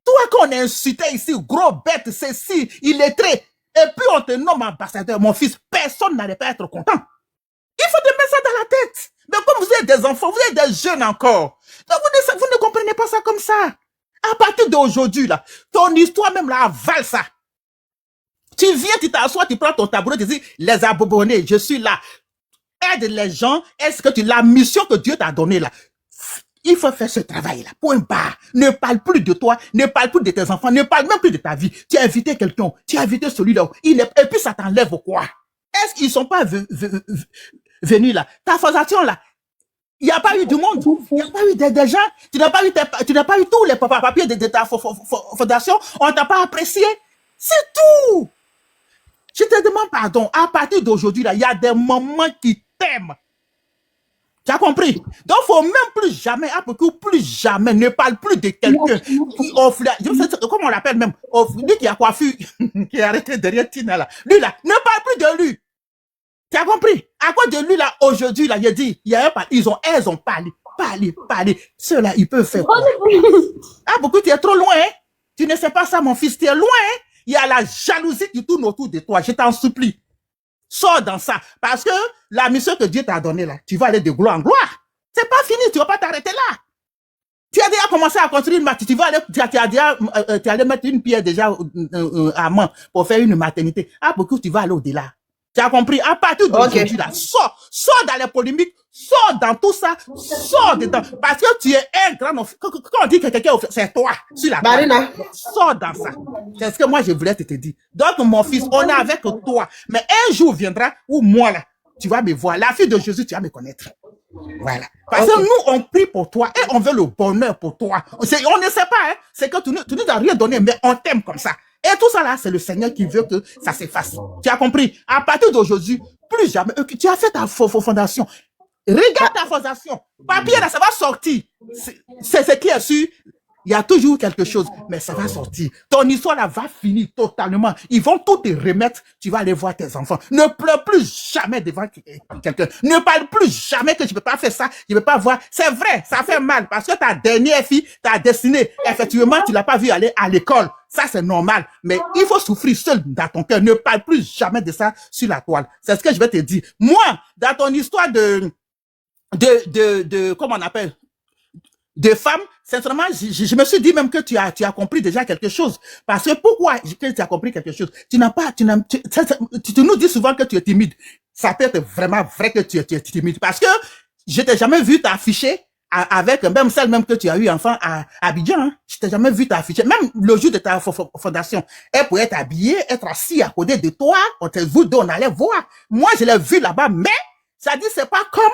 Toi qu'on a insulté ici, gros bête, ceci, illettré, et puis on te nomme ambassadeur, mon fils, personne n'allait pas être content. Il faut te mettre ça dans la tête. Mais comme vous êtes des enfants, vous êtes des jeunes encore. Donc vous ne comprenez pas ça comme ça. À partir d'aujourd'hui, là, ton histoire même là avale ça. Tu viens, tu t'assois, tu prends ton tabouret, tu dis, les abonnés, je suis là. Aide les gens. Est-ce que la mission que Dieu t'a donnée là, il faut faire ce travail-là. Point barre. Ne parle plus de toi, ne parle plus de tes enfants, ne parle même plus de ta vie. Tu as invité quelqu'un, tu as invité celui-là, et puis ça t'enlève quoi? Est-ce qu'ils sont pas venus là? Ta fondation là, il n'y a pas eu du monde, il n'y a pas eu des gens, tu n'as pas eu tous les papiers de ta fondation, on t'a pas apprécié. C'est tout. Je te demande pardon. À partir d'aujourd'hui, là, il y a des moments qui t'aiment. Tu as compris? Donc, faut même plus jamais, plus jamais, ne parle plus de quelqu'un qui offre, comment on l'appelle même, lui qui a coiffé, qui est arrêté derrière Tina, là. Lui, là, ne parle plus de lui. Tu as compris? À cause de lui, là, aujourd'hui, là, il a dit, elles ont parlé. Ceux-là, ils peuvent faire quoi? Tu es trop loin, hein? Tu ne sais pas ça, mon fils, tu es loin, hein? Il y a la jalousie qui tourne autour de toi. Je t'en supplie. Sors dans ça. Parce que la mission que Dieu t'a donnée là, tu vas aller de gloire en gloire. C'est pas fini, tu vas pas t'arrêter là. Tu as déjà commencé à construire une maternité. Tu allais mettre une pierre déjà à main pour faire une maternité. Pourquoi tu vas aller au-delà? Tu as compris? À partir d'aujourd'hui, Ok. là, sors dans les polémiques, sors dans tout ça, sors dedans. Parce que tu es un grand enfant. Quand on dit que quelqu'un, c'est toi, sur la toile. Marina. Sors dans ça. C'est ce que moi, je voulais te dire. Donc, mon fils, on est avec toi. Mais un jour viendra où moi, là, tu vas me voir. La fille de Jésus, tu vas me connaître. Voilà. Parce que nous, on prie pour toi et on veut le bonheur pour toi. On ne sait pas, hein. C'est que tu nous as rien donné, mais on t'aime comme ça. Et tout ça là, c'est le Seigneur qui veut que ça s'efface. Tu as compris? À partir d'aujourd'hui, plus jamais, tu as fait ta fondation. Regarde ta fondation. Papier là, ça va sortir. C'est ce qui est sûr. Il y a toujours quelque chose, mais ça va sortir. Ton histoire là va finir totalement. Ils vont tout te remettre. Tu vas aller voir tes enfants. Ne pleure plus jamais devant quelqu'un. Ne parle plus jamais que je ne peux pas faire ça. Je ne peux pas voir. C'est vrai, ça fait mal parce que ta dernière fille, ta destinée, effectivement, tu l'as pas vu aller à l'école. Ça, c'est normal. Mais il faut souffrir seul dans ton cœur. Ne parle plus jamais de ça sur la toile. C'est ce que je vais te dire. Moi, dans ton histoire comment on appelle? De femmes, sincèrement, je me suis dit même que tu as compris déjà quelque chose. Parce que pourquoi que tu as compris quelque chose? Tu nous dis souvent que tu es timide. Ça peut être vraiment vrai que tu es timide. Parce que je t'ai jamais vu t'afficher avec même celle même que tu as eu enfant à Abidjan. Hein. Je t'ai jamais vu t'afficher. Même le jour de ta fondation, elle pouvait être habillée, être assise à côté de toi. Vous deux, on allait voir. Moi, je l'ai vu là-bas, mais ça dit c'est pas comme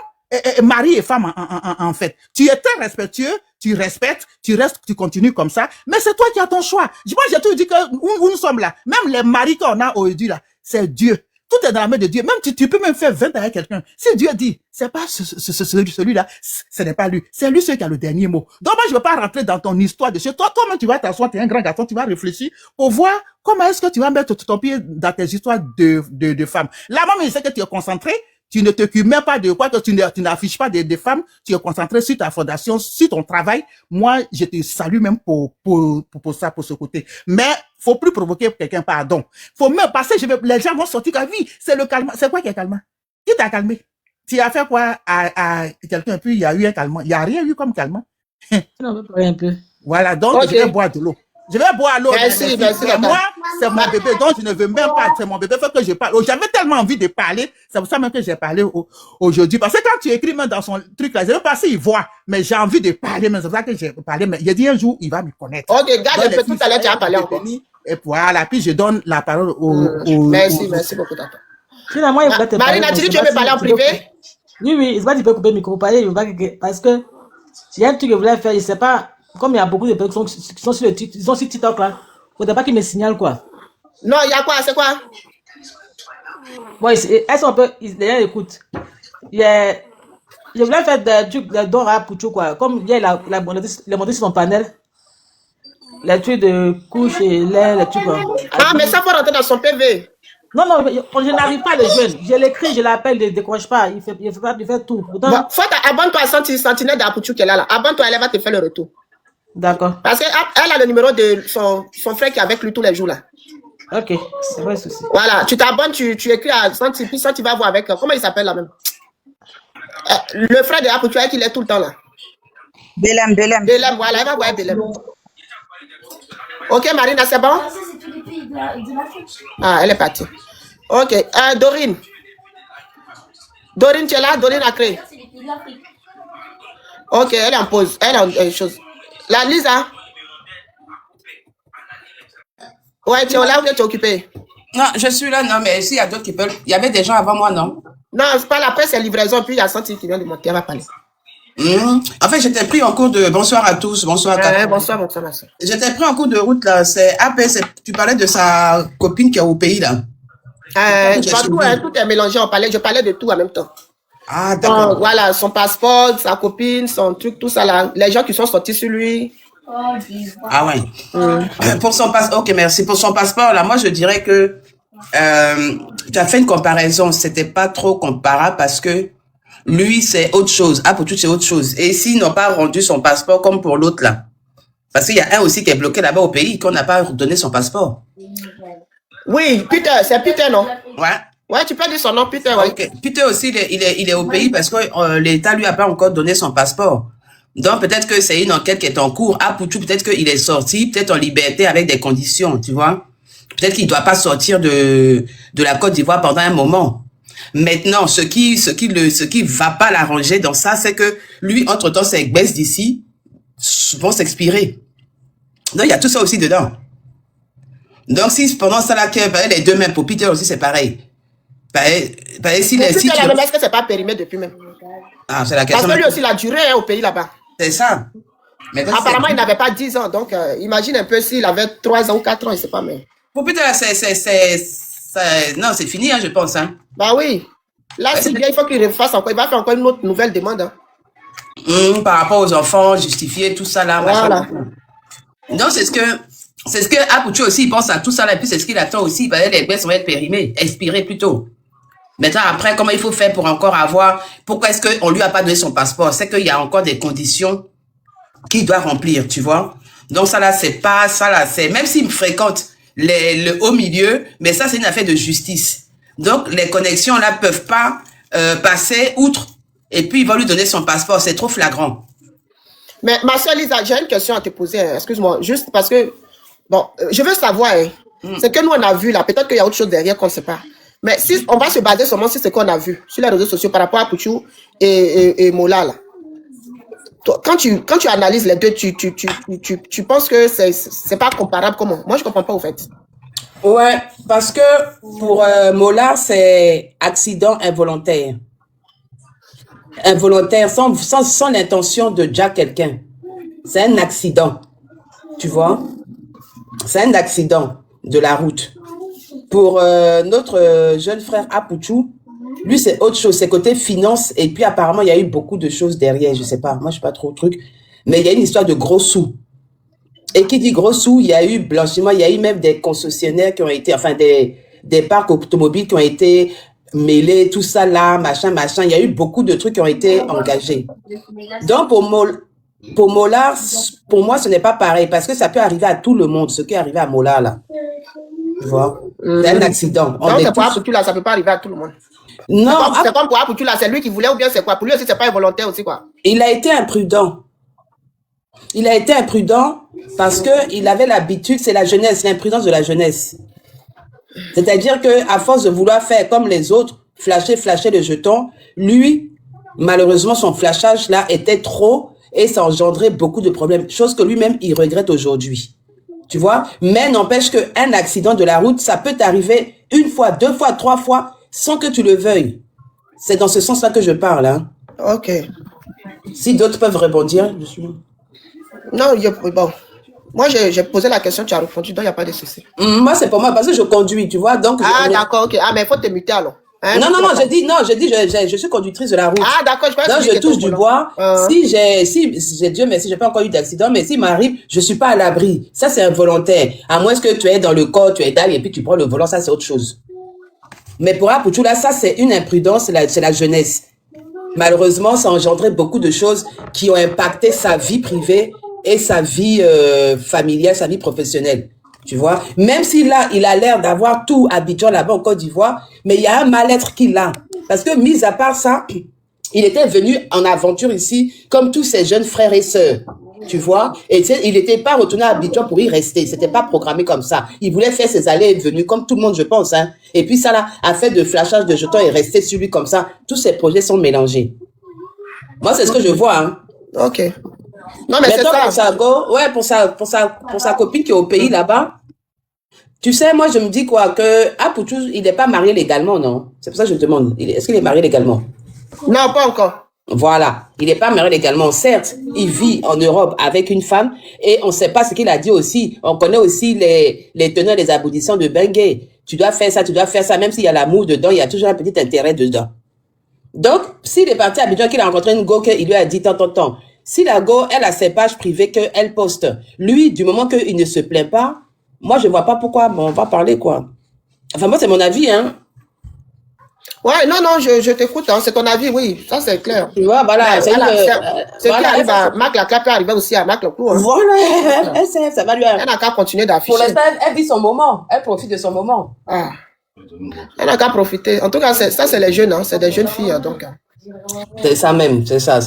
mari et femme en fait. Tu es très respectueux, tu respectes, tu restes, tu continues comme ça, mais c'est toi qui as ton choix. Moi, j'ai toujours dit que où nous sommes là, même les maris qu'on a aujourd'hui là, c'est Dieu. Tout est dans la main de Dieu. Même tu peux même faire 20 avec quelqu'un. Si Dieu dit, c'est pas celui-là, ce n'est pas lui. C'est lui celui qui a le dernier mot. Donc moi, je ne veux pas rentrer dans ton histoire de chez toi. Toi-même, tu vas t'asseoir, tu es un grand garçon, tu vas réfléchir pour voir comment est-ce que tu vas mettre ton pied dans tes histoires de femmes. Là, moi, je sais que tu es concentré. Tu ne t'occupes même pas de quoi, que tu n'affiches pas des femmes, tu es concentré sur ta fondation, sur ton travail. Moi, je te salue même pour ça, pour ce côté. Mais, faut plus provoquer quelqu'un, pardon. Faut même passer, les gens vont sortir à vie. C'est le calmant. C'est quoi qui est calmant? Qui t'a calmé? Tu as fait quoi à quelqu'un, puis il y a eu un calmant. Il n'y a rien eu comme calmant. On va parler un peu. Voilà, donc, je vais boire de l'eau. Je vais boire l'eau. Merci. Moi, c'est mon bébé, donc je ne veux même pas, c'est mon bébé, faut que je parle. J'avais tellement envie de parler, c'est pour ça même que j'ai parlé aujourd'hui. Parce que quand tu écris même dans son truc là, je ne veux pas s'il voit, mais j'ai envie de parler, mais c'est pour ça que j'ai parlé. Mais il dit un jour, il va me connaître. Ok, garde un peu, tout à l'heure, tu as parlé encore. Et voilà, puis je donne la parole Merci beaucoup, Tata. Finalement, il voulait te parler. Marina, tu dis que tu veux me parler en privé? Oui, c'est pas tu peux couper le micro, parler, parce que s'il y a un truc que je voulais faire, je sais pas, comme il y a beaucoup de personnes qui sont sur le TikTok, ils sont sur TikTok là, faudrait pas qu'ils me signalent quoi. Non, il y a quoi? C'est quoi? Bon, elles sont un peu, les gens écoutent. Je voulais faire des trucs de Dora Pucho quoi, comme il y a les monté sur son panel, les trucs de couche et les trucs quoi. Ah, mais ça faut rentrer dans son PV. Non, je n'arrive pas à le joindre. Je l'écris, je l'appelle, il ne décroche pas. Il fait tout. Pourtant, Bon, abonne-toi à Sentinelle d'Apuchu qui est là. Abonne-toi, elle va te faire le retour. d'accord. Parce qu'elle a le numéro de son frère qui est avec lui tous les jours là. Ok, c'est pas un souci. Voilà, tu t'abonnes, tu écris à Santi, puis ça tu vas voir avec. Comment il s'appelle là même? Le frère de Apuchu, il est tout le temps là. Belem. Belem, voilà, elle va voir Belem. Ok, Marina, c'est bon? Ça, c'est tous les pays de l'Afrique. Ah, elle est partie. Ok, Dorine. Dorine, tu es là? Dorine a créé. Ça, c'est les pays de l'Afrique. Ok, elle est en pause. Elle a une chose. La Lisa. Ouais, tu es là ou tu es occupée? Non, je suis là, non, mais s'il y a d'autres qui peuvent. Il y avait des gens avant moi, non? Non, c'est pas la presse, c'est livraison, puis il y a Santi qui vient de monter, elle va parler. En fait, j'étais pris en cours de... Bonsoir à tous, bonsoir à tous. Bonsoir, ma soeur. J'étais pris en cours de route, là. C'est AP, tu parlais de sa copine qui est au pays, là. Tout est mélangé, je parlais de tout en même temps. Ah, d'accord. Voilà, son passeport, sa copine, son truc, tout ça là. Les gens qui sont sortis sur lui. Oh, dis moi. Ah ouais. Pour son passeport, ok, merci. Pour son passeport, là, moi, je dirais que tu as fait une comparaison. C'était pas trop comparable parce que lui, c'est autre chose. Ah, pour tout, c'est autre chose. Et s'ils n'ont pas rendu son passeport comme pour l'autre, là. Parce qu'il y a un aussi qui est bloqué là-bas au pays, qu'on n'a pas donné son passeport. Oui, Peter, c'est Peter, non? Ouais. Ouais, tu peux dire son nom, Peter, ouais. Ok. Peter aussi, il est au pays parce que l'État lui a pas encore donné son passeport. Donc, peut-être que c'est une enquête qui est en cours. Ah, Pouchou, peut-être qu'il est sorti, peut-être en liberté avec des conditions, tu vois. Peut-être qu'il ne doit pas sortir de la Côte d'Ivoire pendant un moment. Maintenant, ce qui va pas l'arranger dans ça, c'est que lui, entre-temps, ses baisses d'ici vont s'expirer. Donc, il y a tout ça aussi dedans. Donc, si pendant ça, là, les deux mêmes, pour Peter aussi, c'est pareil. Si Mais les si si tu tu... la est-ce que c'est pas périmé depuis même? Ah, c'est la Parce question. que lui aussi, il a duré au pays là-bas. C'est ça. Mais Apparemment, il n'avait pas 10 ans. Donc, imagine un peu s'il avait 3 ans ou 4 ans, je ne sais pas. Mais... pour Peter, non, c'est fini, hein, je pense. Hein. Bah oui. Là, c'est bien, il faut qu'il refasse encore. Il va faire encore une autre nouvelle demande. Hein. Par rapport aux enfants, justifier tout ça là. Voilà. Donc, c'est ce que Apoutu aussi, il pense à tout ça là, et puis c'est ce qu'il attend aussi, parce que les baisses vont être périmées, expirées plutôt. Maintenant, après, comment il faut faire pour encore avoir, pourquoi est-ce qu'on lui a pas donné son passeport? C'est qu'il y a encore des conditions qu'il doit remplir, tu vois. Donc, ça là, c'est pas, ça là, c'est, même s'il fréquente le haut milieu, mais ça, c'est une affaire de justice. Donc, les connexions là peuvent pas passer outre, et puis il va lui donner son passeport, c'est trop flagrant. Mais ma soeur Lisa, j'ai une question à te poser. Hein. Excuse-moi, juste parce que, bon, je veux savoir, hein, c'est que nous, on a vu là, peut-être qu'il y a autre chose derrière qu'on ne sait pas. Mais si on va se baser seulement sur ce qu'on a vu sur les réseaux sociaux par rapport à Pouchou et Mola, là. Quand tu analyses les deux, tu penses que c'est pas comparable comment? Moi, je comprends pas, au fait. Ouais, parce que pour Mola, c'est accident involontaire. Involontaire, sans l'intention de jack quelqu'un. C'est un accident. Tu vois? C'est un accident de la route. Pour notre jeune frère Apouchou, lui, c'est autre chose. C'est côté finance. Et puis, apparemment, il y a eu beaucoup de choses derrière. Je sais pas. Moi, je suis pas trop au truc. Mais il y a une histoire de gros sous. Et qui dit gros sous, il y a eu blanchiment. Il y a eu même des concessionnaires qui ont été, enfin, des parcs automobiles qui ont été mêlés, tout ça là, machin. Il y a eu beaucoup de trucs qui ont été engagés. Donc, pour Mola, pour moi, ce n'est pas pareil. Parce que ça peut arriver à tout le monde. Ce qui est arrivé à Mola, là. Tu vois? C'est un accident. Donc, c'est pour Apouchou, là, ça peut pas arriver à tout le monde. Non. C'est comme pour Apouchou, là, c'est lui qui voulait ou bien c'est quoi? Pour lui aussi, c'est pas involontaire aussi, quoi. Il a été imprudent. Il a été imprudent parce que il avait l'habitude, c'est la jeunesse, l'imprudence de la jeunesse. C'est-à-dire que à force de vouloir faire comme les autres, flasher le jeton, lui, malheureusement, son flashage là était trop et ça engendrait beaucoup de problèmes, chose que lui-même il regrette aujourd'hui. Tu vois? Mais n'empêche qu'un accident de la route, ça peut t'arriver une fois, deux fois, trois fois, sans que tu le veuilles. C'est dans ce sens-là que je parle. Hein. Ok. Si d'autres peuvent rebondir, je suis... Non, bon. Moi, j'ai posé la question, tu as répondu, donc il n'y a pas de souci. Moi, c'est pour moi, parce que je conduis, tu vois. Donc, ah, d'accord, ok. Ah, mais il faut te muter alors. Hein, non, je suis conductrice de la route. Ah, d'accord, je crois que donc, je touche du bois. Si j'ai Dieu merci, j'ai pas encore eu d'accident, mais s'il m'arrive, je suis pas à l'abri. Ça, c'est involontaire. À moins que tu es dans le corps, tu es étalé et puis tu prends le volant, ça, c'est autre chose. Mais pour Apouchou, là, ça, c'est une imprudence, c'est la jeunesse. Malheureusement, ça a engendré beaucoup de choses qui ont impacté sa vie privée et sa vie familiale, sa vie professionnelle. Tu vois, même s'il a l'air d'avoir tout Abidjan là-bas en Côte d'Ivoire, mais il y a un mal-être qu'il a. Parce que, mis à part ça, il était venu en aventure ici, comme tous ses jeunes frères et sœurs. Tu vois, et il n'était pas retourné à Abidjan pour y rester. C'était pas programmé comme ça. Il voulait faire ses allées et venues, comme tout le monde, je pense. Hein. Et puis ça, là, a fait de flashage de jetons et resté sur lui comme ça. Tous ses projets sont mélangés. Moi, c'est ce que je vois. Hein. Ok. Non, mais c'est ça. Pour sa copine qui est au pays là-bas. Tu sais, moi, je me dis quoi, que Apouchou, il n'est pas marié légalement, non? C'est pour ça que je me demande. Est-ce qu'il est marié légalement? Non, pas encore. Voilà. Il n'est pas marié légalement. Certes, il vit en Europe avec une femme et on ne sait pas ce qu'il a dit aussi. On connaît aussi les tenants et les aboutissants de Bengué. Tu dois faire ça, même s'il y a l'amour dedans, il y a toujours un petit intérêt dedans. Donc, s'il est parti à Abidjan, qu'il a rencontré une go, il lui a dit tant. Si la go, elle a ses pages privées qu'elle poste, lui, du moment qu'il ne se plaint pas, moi, je ne vois pas pourquoi, bon, on va parler, quoi. Enfin, moi, c'est mon avis, hein. Ouais, non, je t'écoute, hein, c'est ton avis, oui, ça c'est clair. Tu vois, voilà. C'est qui arrive à Marc Laclap peut arriver aussi à Marc Leclou. Hein. Voilà, ça va lui arriver. Elle n'a qu'à continuer d'afficher. Pour l'instant, elle vit son moment, elle profite de son moment. Ah. Elle n'a qu'à profiter. En tout cas, ça c'est les jeunes, hein, c'est des jeunes filles, donc. C'est ça même, c'est ça.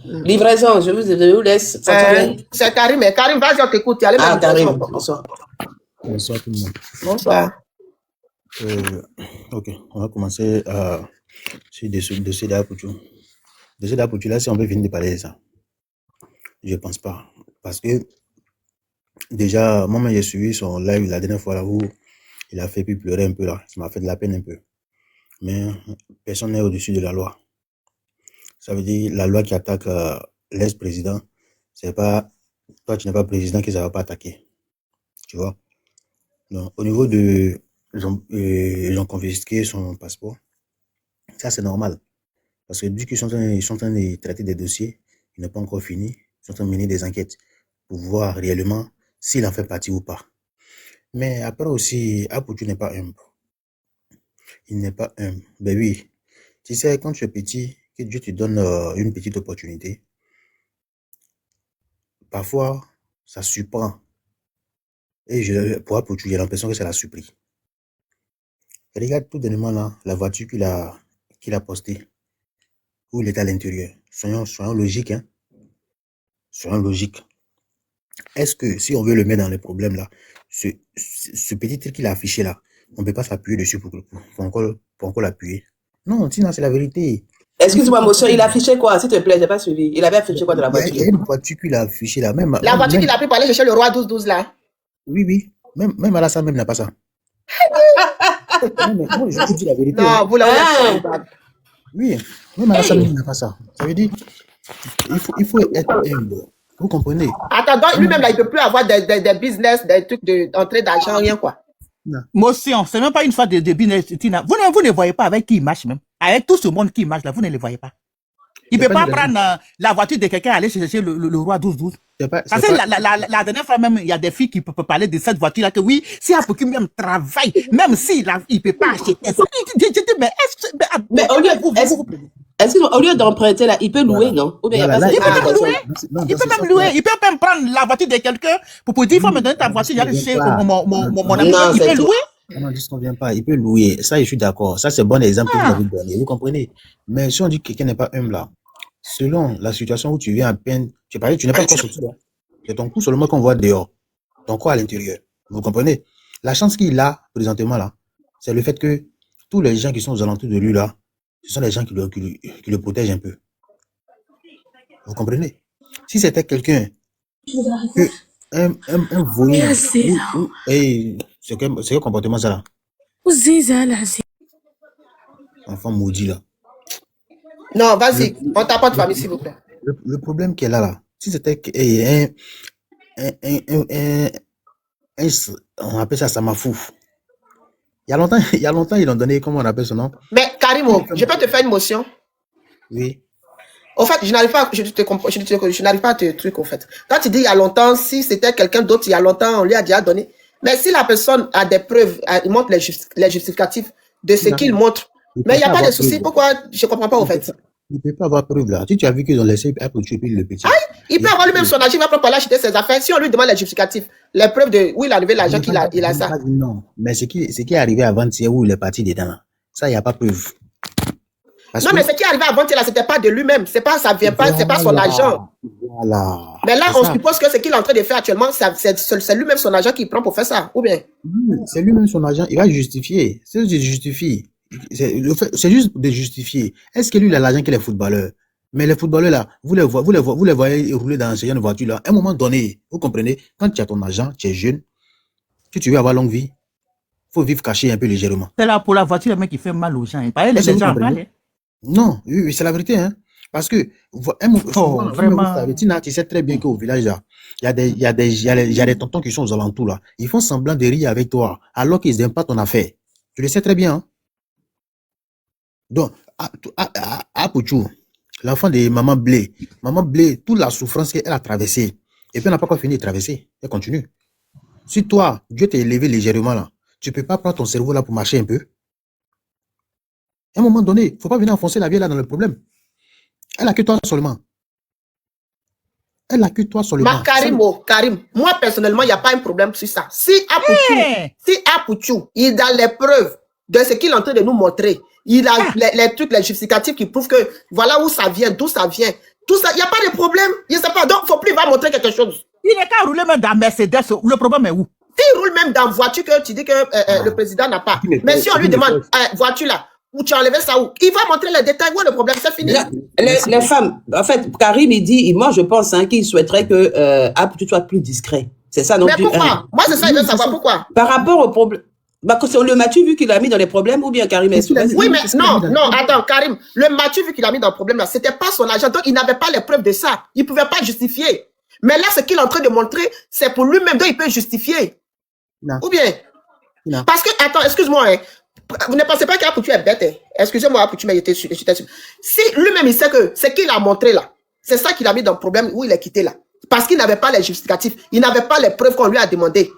Livraison, je vous laisse. C'est Karim, vas-y, on t'écoute. Karim, bonsoir. Bonsoir tout le monde. Bonsoir. Ok, on va commencer sur le dossier d'Apouchou. Le dossier d'Apouchou, là, si on veut venir de parler de ça, je pense pas. Parce que déjà, moi, j'ai suivi son live la dernière fois là où il a fait plus pleurer un peu là. Ça m'a fait de la peine un peu. Mais personne n'est au-dessus de la loi. Ça veut dire la loi qui attaque l'ex-président, c'est pas toi, tu n'es pas président, que ça va pas attaquer. Tu vois? Donc, au niveau de ils ont confisqué son passeport. Ça, c'est normal. Parce que vu qu'ils sont en train de traiter des dossiers, ils n'ont pas encore fini. Ils sont en train de mener des enquêtes pour voir réellement s'il en fait partie ou pas. Mais après aussi, Apouchou n'est pas humble. Il n'est pas humble. Ben oui. Tu sais, quand tu es petit, que Dieu te donne une petite opportunité, parfois, ça surprend. Et pour Apouchou, j'ai l'impression que ça l'a surpris. Regarde tout dernièrement là, la voiture qu'il a postée, où il était à l'intérieur. Soyons logiques, hein. Soyons logiques. Est-ce que si on veut le mettre dans les problèmes là, ce petit truc qu'il a affiché là, on ne peut pas s'appuyer dessus pour encore l'appuyer? Non, Tina, c'est la vérité. Excuse-moi, monsieur, il a affiché quoi, s'il te plaît, j'ai pas suivi. Il avait affiché quoi de la voiture? Il y a une voiture qu'il a affichée là, même. La voiture qu'il a pris pour aller chercher le roi 12-12 là. Oui. Même Alassane même n'a pas ça. Non, mais moi, je vous dis la vérité. Non, vous l'avez Oui, même Alassane même n'a pas ça. Ça veut dire, il faut être humble. Vous comprenez? Attends, donc lui-même là, il ne peut plus avoir des business, des trucs d'entrée d'argent, rien quoi. Motion, c'est même pas une fois de business, Tina. Vous ne voyez pas avec qui il marche même. Avec tout ce monde qui marche là, vous ne le voyez pas. Il ne peut pas prendre la voiture de quelqu'un et aller chercher le roi 12-12. Parce que la dernière fois même, il y a des filles qui peuvent parler de cette voiture-là, que oui, si Apouchou même travaille, même s'il ne peut pas acheter ça. Mais au lieu d'emprunter là, il peut louer, non? Ou bien il peut même louer. Il peut même prendre la voiture de quelqu'un pour dire, il faut me donner ta voiture, j'allais chercher mon ami. Il peut louer. On n'en disconvient pas, il peut louer. Ça, je suis d'accord. Ça, c'est un bon exemple que vous avez donné. Vous comprenez? Mais si on dit que quelqu'un n'est pas humble là, selon la situation où tu viens à peine, tu n'es pas encore sorti. C'est ton coup seulement qu'on voit dehors. Ton corps à l'intérieur. Vous comprenez? La chance qu'il a présentement là, c'est le fait que tous les gens qui sont aux alentours de lui là, ce sont les gens qui le protègent un peu. Vous comprenez? Si c'était quelqu'un un voyou, c'est quel comportement ça là? Enfant maudit là. Non, vas-y, on t'a pas de famille, s'il vous plaît. Le problème qu'elle a là, si c'était on appelle ça Samafouf. Il y a longtemps, ils l'ont donné, comment on appelle son nom? Mais Karimo, je peux te faire une motion? Oui. Au fait, je n'arrive pas à te truc, au fait. Quand tu dis il y a longtemps, si c'était quelqu'un d'autre, il y a longtemps, on lui a déjà donné. Mais si la personne a des preuves, il montre les justificatifs de ce qu'il montre. Mais il n'y a pas de souci. Pourquoi? Je ne comprends pas, au fait. Il ne peut pas avoir preuve là. Tu as vu qu'ils ont laissé Apouchou et puis le petit. Il peut avoir lui-même son argent, il va pas aller acheter ses affaires. Si on lui demande les justificatifs, les preuves de où il a arrivé l'argent qu'il a, il a ça. Non, mais ce qui est arrivé avant-hier où il est parti dedans, ça, il n'y a pas preuve. Non, mais ce qui est arrivé avant-hier là, c'était pas de lui-même. C'est pas, ça vient pas, c'est pas son argent. Voilà. Mais là, on suppose que ce qu'il est en train de faire actuellement, c'est lui-même son argent qu'il prend pour faire ça, ou bien? C'est lui-même son argent. Il va justifier. C'est juste de justifier. C'est juste de justifier. Est-ce que lui, il a l'argent que les footballeurs? Mais les footballeurs là, vous les voyez rouler dans ce genre de voiture là. À un moment donné, vous comprenez, quand tu as ton argent, tu es jeune, que tu veux avoir longue vie, faut vivre caché un peu légèrement. C'est là pour la voiture, le mec qui fait mal aux gens. Les gens mal. Non, oui, c'est la vérité, hein. Parce que, vraiment. Tina, tu sais très bien qu'au village là, il y a des tontons qui sont aux alentours là. Ils font semblant de rire avec toi, alors qu'ils n'aiment pas ton affaire. Tu le sais très bien, hein. Donc, Apouchou, l'enfant de Maman Blé, toute la souffrance qu'elle a traversée, et puis elle n'a pas encore fini de traverser, elle continue. Si toi, Dieu t'a élevé légèrement là, tu ne peux pas prendre ton cerveau là pour marcher un peu. À un moment donné, il ne faut pas venir enfoncer la vie là dans le problème. Elle a que toi seulement. Karim, moi personnellement, il n'y a pas un problème sur ça. Si Apouchou, il a les preuves de ce qu'il est en train de nous montrer, il a les trucs, les justificatifs qui prouvent que voilà où ça vient, d'où ça vient. Tout ça, il n'y a pas de problème. Il ne sait pas. Donc, il ne faut plus, il va montrer quelque chose. Il est qu'à rouler même dans Mercedes. Le problème est où? S'il roule même dans voiture que tu dis que le président n'a pas. Mais si on lui demande, voiture là, où tu as enlevé ça où, il va montrer les détails. Où est le problème? C'est fini. Les femmes, en fait, Karim, il dit, moi, je pense qu'il souhaiterait que tu sois plus discret. C'est ça, non? Mais pourquoi? Moi, c'est ça, il veut savoir pourquoi. Par rapport au problème. Le Mathieu, vu qu'il a mis dans les problèmes, ou bien Karim est Oui, mais non, attends, Karim, le Mathieu, vu qu'il a mis dans le problème là, c'était pas son agent, donc il n'avait pas les preuves de ça. Il pouvait pas justifier. Mais là, ce qu'il est en train de montrer, c'est pour lui-même, donc il peut justifier. Non. Ou bien? Non. Parce que, attends, excuse-moi, hein, vous ne pensez pas qu'Apoutu est bête, hein? Excusez-moi, Apoutu, mais j'étais sûr. Si lui-même, il sait que ce qu'il a montré là, c'est ça qu'il a mis dans le problème où il est quitté là. Parce qu'il n'avait pas les justificatifs, il n'avait pas les preuves qu'on lui a demandé.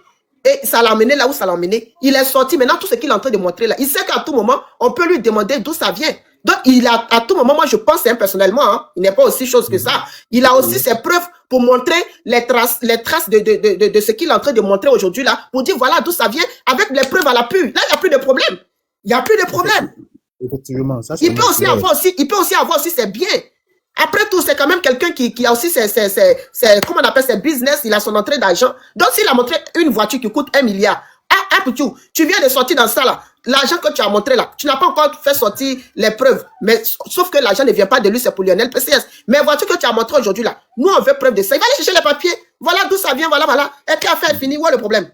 Et ça l'a emmené là où ça l'a emmené. Il est sorti. Maintenant, tout ce qu'il est en train de montrer là, il sait qu'à tout moment, on peut lui demander d'où ça vient. Donc, il a, à tout moment, moi, je pense, hein, personnellement, hein, il n'est pas aussi chose que ça. Il a aussi ses preuves pour montrer les traces de ce qu'il est en train de montrer aujourd'hui là, pour dire voilà d'où ça vient, avec les preuves à l'appui. Là, il n'y a plus de problème. Il n'y a plus de problème. Effectivement, ça, Il peut aussi avoir aussi ses biens. Après tout, c'est quand même quelqu'un qui a aussi comment on appelle, ses business, il a son entrée d'argent. Donc, s'il a montré une voiture qui coûte 1 milliard, tu viens de sortir dans ça là, l'argent que tu as montré là, tu n'as pas encore fait sortir les preuves, mais sauf que l'argent ne vient pas de lui, c'est pour Lionel PCS. Mais la voiture que tu as montré aujourd'hui là, nous on veut preuve de ça. Il va aller chercher les papiers, voilà d'où ça vient, voilà. Et puis affaire est finie, où est le problème?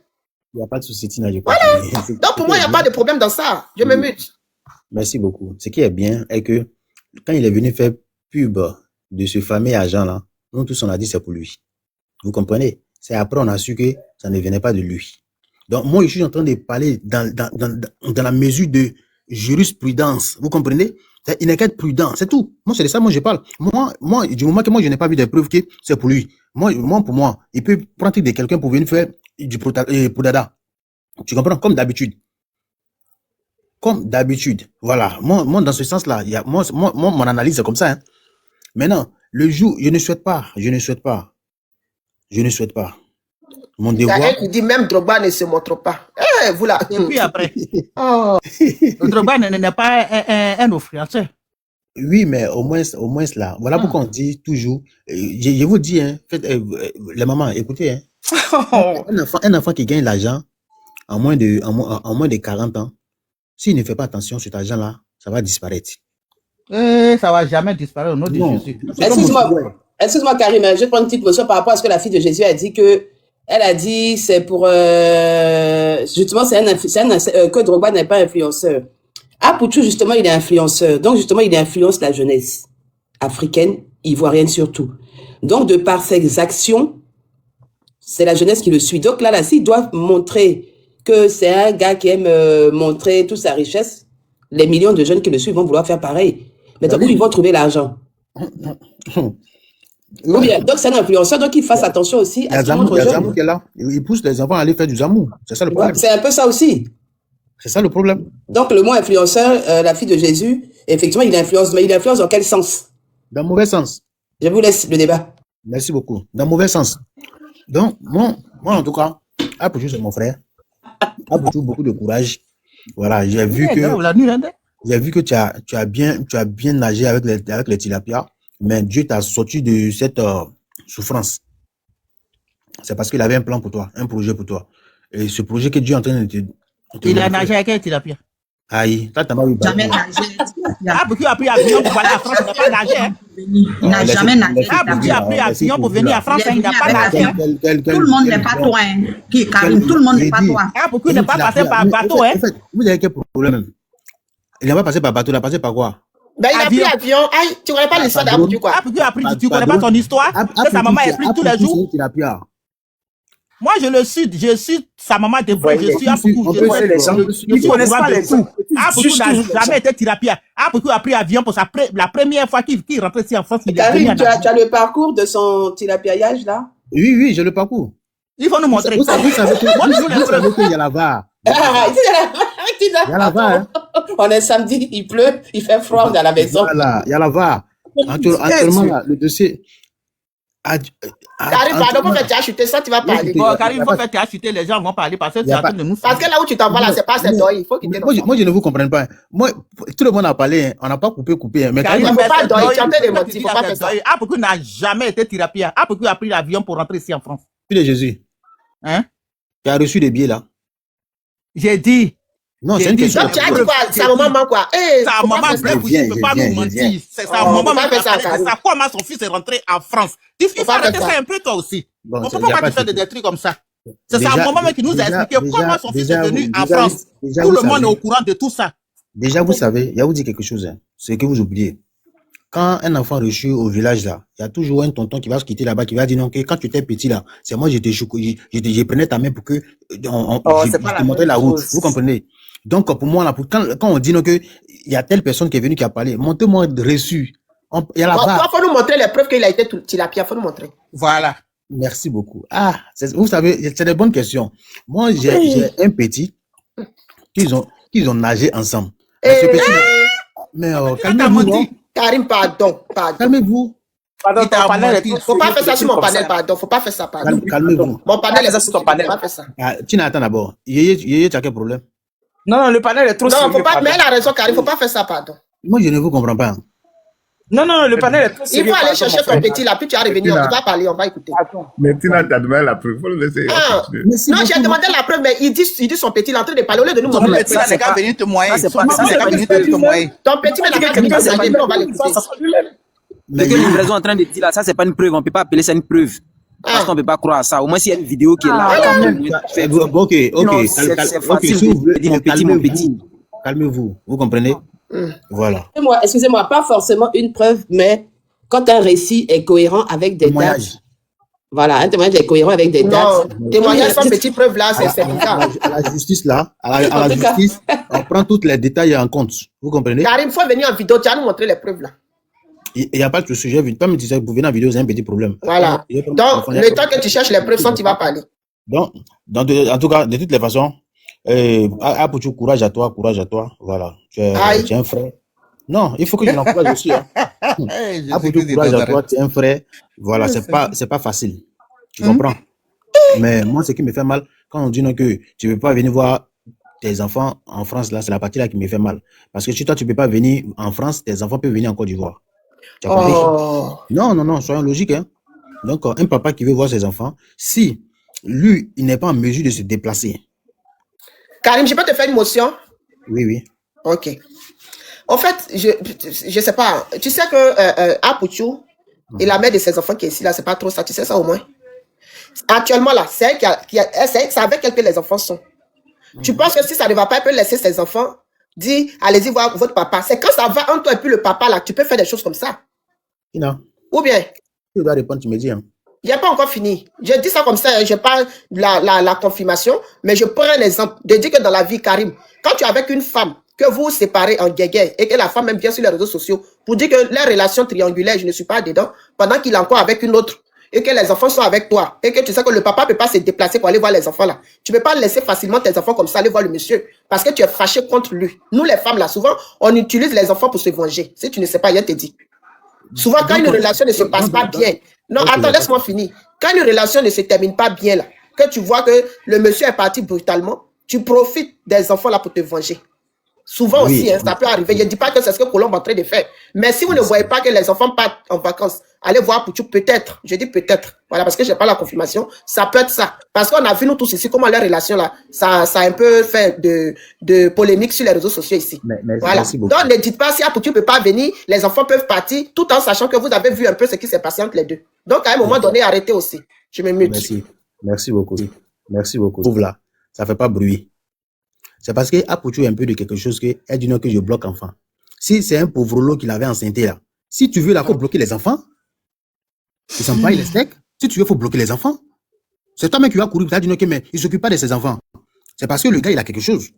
Il n'y a pas de souci, Tina. Voilà. Donc pour moi, il n'y a pas de problème dans ça. Je me mute. Merci beaucoup. Ce qui est bien est que quand il est venu faire pub de ce fameux agent-là, nous tous on a dit c'est pour lui. Vous comprenez? C'est après on a su que ça ne venait pas de lui. Donc moi je suis en train de parler dans la mesure de jurisprudence. Vous comprenez? Il n'est qu'à être prudent, c'est tout. Moi c'est de ça moi je parle. Moi du moment que moi je n'ai pas vu des preuves que c'est pour lui. Moi pour moi, il peut prendre de quelqu'un pour venir faire du pour dada. Tu comprends? Comme d'habitude. Comme d'habitude. Voilà. Moi dans ce sens-là, il y a mon analyse est comme ça. Hein. Maintenant, le jour, je ne souhaite pas. Mon devoir. Il y a un qui dit même Drogba ne se montre pas. Vous là. Et puis après, Drogba n'est pas un influenceur. Oui, mais au moins là. Voilà pourquoi on dit toujours. Je vous dis, hein, les mamans, écoutez, hein, un enfant qui gagne l'argent en moins de 40 ans, s'il ne fait pas attention, cet argent-là, ça va disparaître. Ça va jamais disparaître au nom de Jésus. Excuse-moi, Karim, je prends une petite position par rapport à ce que la fille de Jésus a dit elle a dit c'est pour justement que Drogba n'est pas influenceur. Apoutu justement il est influenceur, donc justement il influence la jeunesse africaine, ivoirienne surtout. Donc de par ses actions, c'est la jeunesse qui le suit. Donc là, s'il doit montrer que c'est un gars qui aime montrer toute sa richesse, les millions de jeunes qui le suivent vont vouloir faire pareil. Mais où ils vont trouver l'argent? Ou bien, donc c'est un influenceur, donc il fasse attention aussi à ce qu'il montre aux jeunes. Qui est là. Il pousse les enfants à aller faire du zamour. C'est ça le problème. C'est un peu ça aussi. C'est ça le problème. Donc le mot influenceur, la fille de Jésus, effectivement il influence, mais il influence dans quel sens? Dans le mauvais sens. Je vous laisse le débat. Merci beaucoup. Dans le mauvais sens. Donc, moi en tout cas, Apoutu c'est mon frère. Apoutu beaucoup de courage. Voilà, j'ai vu que tu as bien nagé avec les tilapias, mais Dieu t'a sorti de cette souffrance. C'est parce qu'il avait un plan pour toi, un projet pour toi. Et ce projet que Dieu est en train de te il a nagé avec un tilapia. Aïe, t'as pas vu. Jamais nagé. Apoutu a pris avion pour aller à France, il n'a pas nagé. Hein. Il n'a jamais nagé. Apoutu a pris avion pour venir à France, il n'a pas nagé. Tout le monde n'est pas toi. Karim, tout le monde n'est pas toi. Apoutu n'est pas passé par bateau. En fait, vous avez quel problème? Il n'a pas passé par bateau, il a passé par quoi? Ben, il a pris avion. Aïe, tu connais pas l'histoire d'Apoutu, quoi. Apoutu a pris, tu connais pas son histoire? Que sa maman explique tous les jours. Moi, je suis sa maman de vrai, je suis Apoutu. Je connais pas les tout. Apoutu n'a jamais été thérapia. Apoutu a pris avion pour la première fois qu'il rentrait ici en France. Karim, tu as le parcours de son tilapiaillage là? Oui, j'ai le parcours. Il faut nous montrer. Vous savez qu'il y a la VAR. Il y a la VAR. On est samedi, il pleut, il fait froid dans la maison. Voilà, il y a la VAR. Actuellement, là, le dossier. Karim, pardon, pour faire chuter ça, tu vas parler. Karim, il faut faire chuter, les gens vont parler parce que tu as de nous. Parce que là où tu t'en vas là, c'est pas cette oeil. Il faut qu'il te moi, je ne vous comprends pas. Moi, tout le monde a parlé, on n'a pas coupé. Mais Karim, il ne faut pas d'oeil, tu as des motifs, il ne faut pas faire ça. Apoutu n'a jamais été thérapia. Apoutu a pris l'avion pour rentrer ici en France. Puis de Jésus. Hein? Tu as reçu des billets là? J'ai dit, Non, j'ai c'est une dit, question. Donc, tu as dit preuve, quoi? j'ai Sa dit. maman ment quoi? Eh, Sa faut pas maman faire ça. bleu Je viens, ne peut pas je nous viens. mentir. C'est sa Oh, faut maman pas qui faire a ça, parlé de Karim. ça. Comment son fils est rentré en France? Il Faut faut pas faire arrêter ça. ça un peu toi aussi. Bon, On ne peut il n'y a pas pas te faire de souci. des trucs comme ça. C'est sa Déjà, maman qui nous a expliqué comment son fils est venu en déjà, France. déjà, Tout vous le monde est au savez, courant de tout ça. déjà, vous savez, il y a vous dire quelque chose, hein. C'est que vous oubliez. Quand un enfant reçu au village là, il y a toujours un tonton qui va se quitter là-bas, qui va dire non, que quand tu étais petit là, c'est moi, je prenais ta main pour que Oh, je c'est pas te la montrais même la route. chose. Vous comprenez? Donc, pour moi, là, quand on dit non, que il y a telle personne qui est venue, qui a parlé, montez-moi de reçu. Il y a Toi, là-bas. faut nous montrer les preuves qu'il a été tout tilapia. Faut nous montrer. Voilà. Merci beaucoup. Ah, vous savez, c'est des bonnes questions. Moi, j'ai un petit qu'ils ont nagé ensemble. Mais ce Eh, petit là, mais Quand t'as calmez-vous, non? menti, Karim, pardon. Calmez-vous. Pardon, il t'a ton panel est menti. trop Faut pas faire ça sur mon comme panel, ça. pardon. Faut pas faire ça, pardon. Calmez-vous. Mon panel Fais est ça sur ton faut pas panel. faire ça. Ah, Tina, attends d'abord. Yeye, tu as quel problème? Non, non, le panel est trop Non, sérieux. faut pas, pardon. mais elle a raison, Karim. Faut pas faire ça, pardon. Moi, je ne vous comprends pas. Non, non, le panel est trop Il sérieux. faut aller pardon, chercher mon ton frère. petit là, puis tu vas revenir. On va parler, on va écouter. Attends. Mais Tina t'a demandé la preuve. Faut le laisser Ah, continuer. Merci non, j'ai beaucoup. demandé la preuve, mais il dit son petit, il est en train de parler au lieu de nous Ton montrer mais les petit ça, preuves. là, c'est les gars pas- venir te moyer. ça, c'est pas- Ton ça, petit c'est là pas venir une te moyer. Ton petit, mais la Quelqu'un carte qui de dit c'est pas mais une on va preuve, l'écouter. ça sera lui-même. Mais Ce que livraison est en train de dire là, ça c'est pas une preuve, on peut pas appeler ça une preuve. Parce Ah, qu'on peut pas croire à ça. Au moins s'il y a une vidéo qui est là, Ah, quand même. Ok, sinon ok. c'est Ok, facile si vous de voulez, dire mon petit, mon petit. calmez-vous. Calmez-vous. Vous comprenez? Voilà. Excusez-moi, pas forcément une preuve, mais quand un récit est cohérent avec des Témoignage. dates, voilà, un témoignage est cohérent avec des non, dates. témoignage sans petite preuve là, c'est bizarre. À la justice, là, à la En tout cas. justice, on prend tous les détails en compte. Vous comprenez? Karim, faut venir en vidéo, tu vas nous montrer les preuves là. Il n'y a pas de sujet. Pas me dire que vous venez en vidéo, c'est un petit problème. Voilà. Je vais prendre Donc, téléphone, le temps que tu cherches les preuves, sans tu vas parler. Donc, en tout cas, de toutes les façons, Apouchou, courage à toi. Voilà. Tu Aïe. es un frère. Non, il faut que je l'encourage aussi. Hein. Eh, je sais Apouchou, que courage c'est à toi, tu es un frère. Voilà, c'est pas facile. Tu comprends? Mais moi, ce qui me fait mal, quand on dit non, que tu ne peux pas venir voir tes enfants en France, là, c'est la partie là qui me fait mal. Parce que si toi, tu ne peux pas venir en France, tes enfants peuvent venir en Côte d'Ivoire. Tu as compris? Oh. Non, soyons logiques. Hein. Donc, un papa qui veut voir ses enfants, si lui, il n'est pas en mesure de se déplacer. Karim, je peux te faire une motion? Oui. Ok. En fait, je sais pas. Tu sais que Apouchou et la mère de ses enfants qui est ici, là, c'est pas trop ça. Tu sais ça au moins? Actuellement, là, c'est elle c'est avec elle que les enfants sont. Tu penses que si ça ne va pas, elle peut laisser ses enfants dire, allez-y voir votre papa. C'est quand ça va entre toi et puis le papa, là, tu peux faire des choses comme ça. Non. Ou bien, Tu dois répondre, tu me dis. Hein. il n'y a pas encore fini. Je dis ça comme ça, je parle de la confirmation, mais je prends un exemple. De dire que dans la vie, Karim, quand tu es avec une femme, que vous vous séparez en guéguerre et que la femme aime bien sur les réseaux sociaux, pour dire que les relations triangulaires, je ne suis pas dedans, pendant qu'il est encore avec une autre, et que les enfants sont avec toi, et que tu sais que le papa ne peut pas se déplacer pour aller voir les enfants là. Tu ne peux pas laisser facilement tes enfants comme ça aller voir le monsieur, parce que tu es fâché contre lui. Nous, les femmes là, souvent, on utilise les enfants pour se venger. Si tu ne sais pas, je te dis. Souvent, quand une relation ne se passe pas bien, non, attends, laisse-moi finir. Quand une relation ne se termine pas bien là, que tu vois que le monsieur est parti brutalement, tu profites des enfants là pour te venger. Souvent Oui. aussi, hein, ça peut arriver. Je ne dis pas que c'est ce que Colombe est en train de faire. Mais si vous ne voyez pas que les enfants partent en vacances, allez voir Pouchou, peut-être. Je dis peut-être. Voilà, parce que je n'ai pas la confirmation. Ça peut être ça. Parce qu'on a vu nous tous ici comment leur relation là, ça a un peu fait de polémique sur les réseaux sociaux ici. Voilà. Merci beaucoup. Donc ne dites pas si Pouchou ne peut pas venir, les enfants peuvent partir, tout en sachant que vous avez vu un peu ce qui s'est passé entre les deux. Donc à un moment donné, arrêtez aussi. Je me mute. Merci beaucoup. Trouve là, ça fait pas bruit. C'est parce que Apouchou est un peu de quelque chose que elle dit non que je bloque enfant. Si c'est un pauvre lot qu'il avait enceinté là, si tu veux là, faut bloquer les enfants. Ils sont pas les steaks. Si tu veux, faut bloquer les enfants. C'est toi-même qui vas courir, tu as dit non que mais il s'occupe pas de ses enfants. C'est parce que le gars il a quelque chose.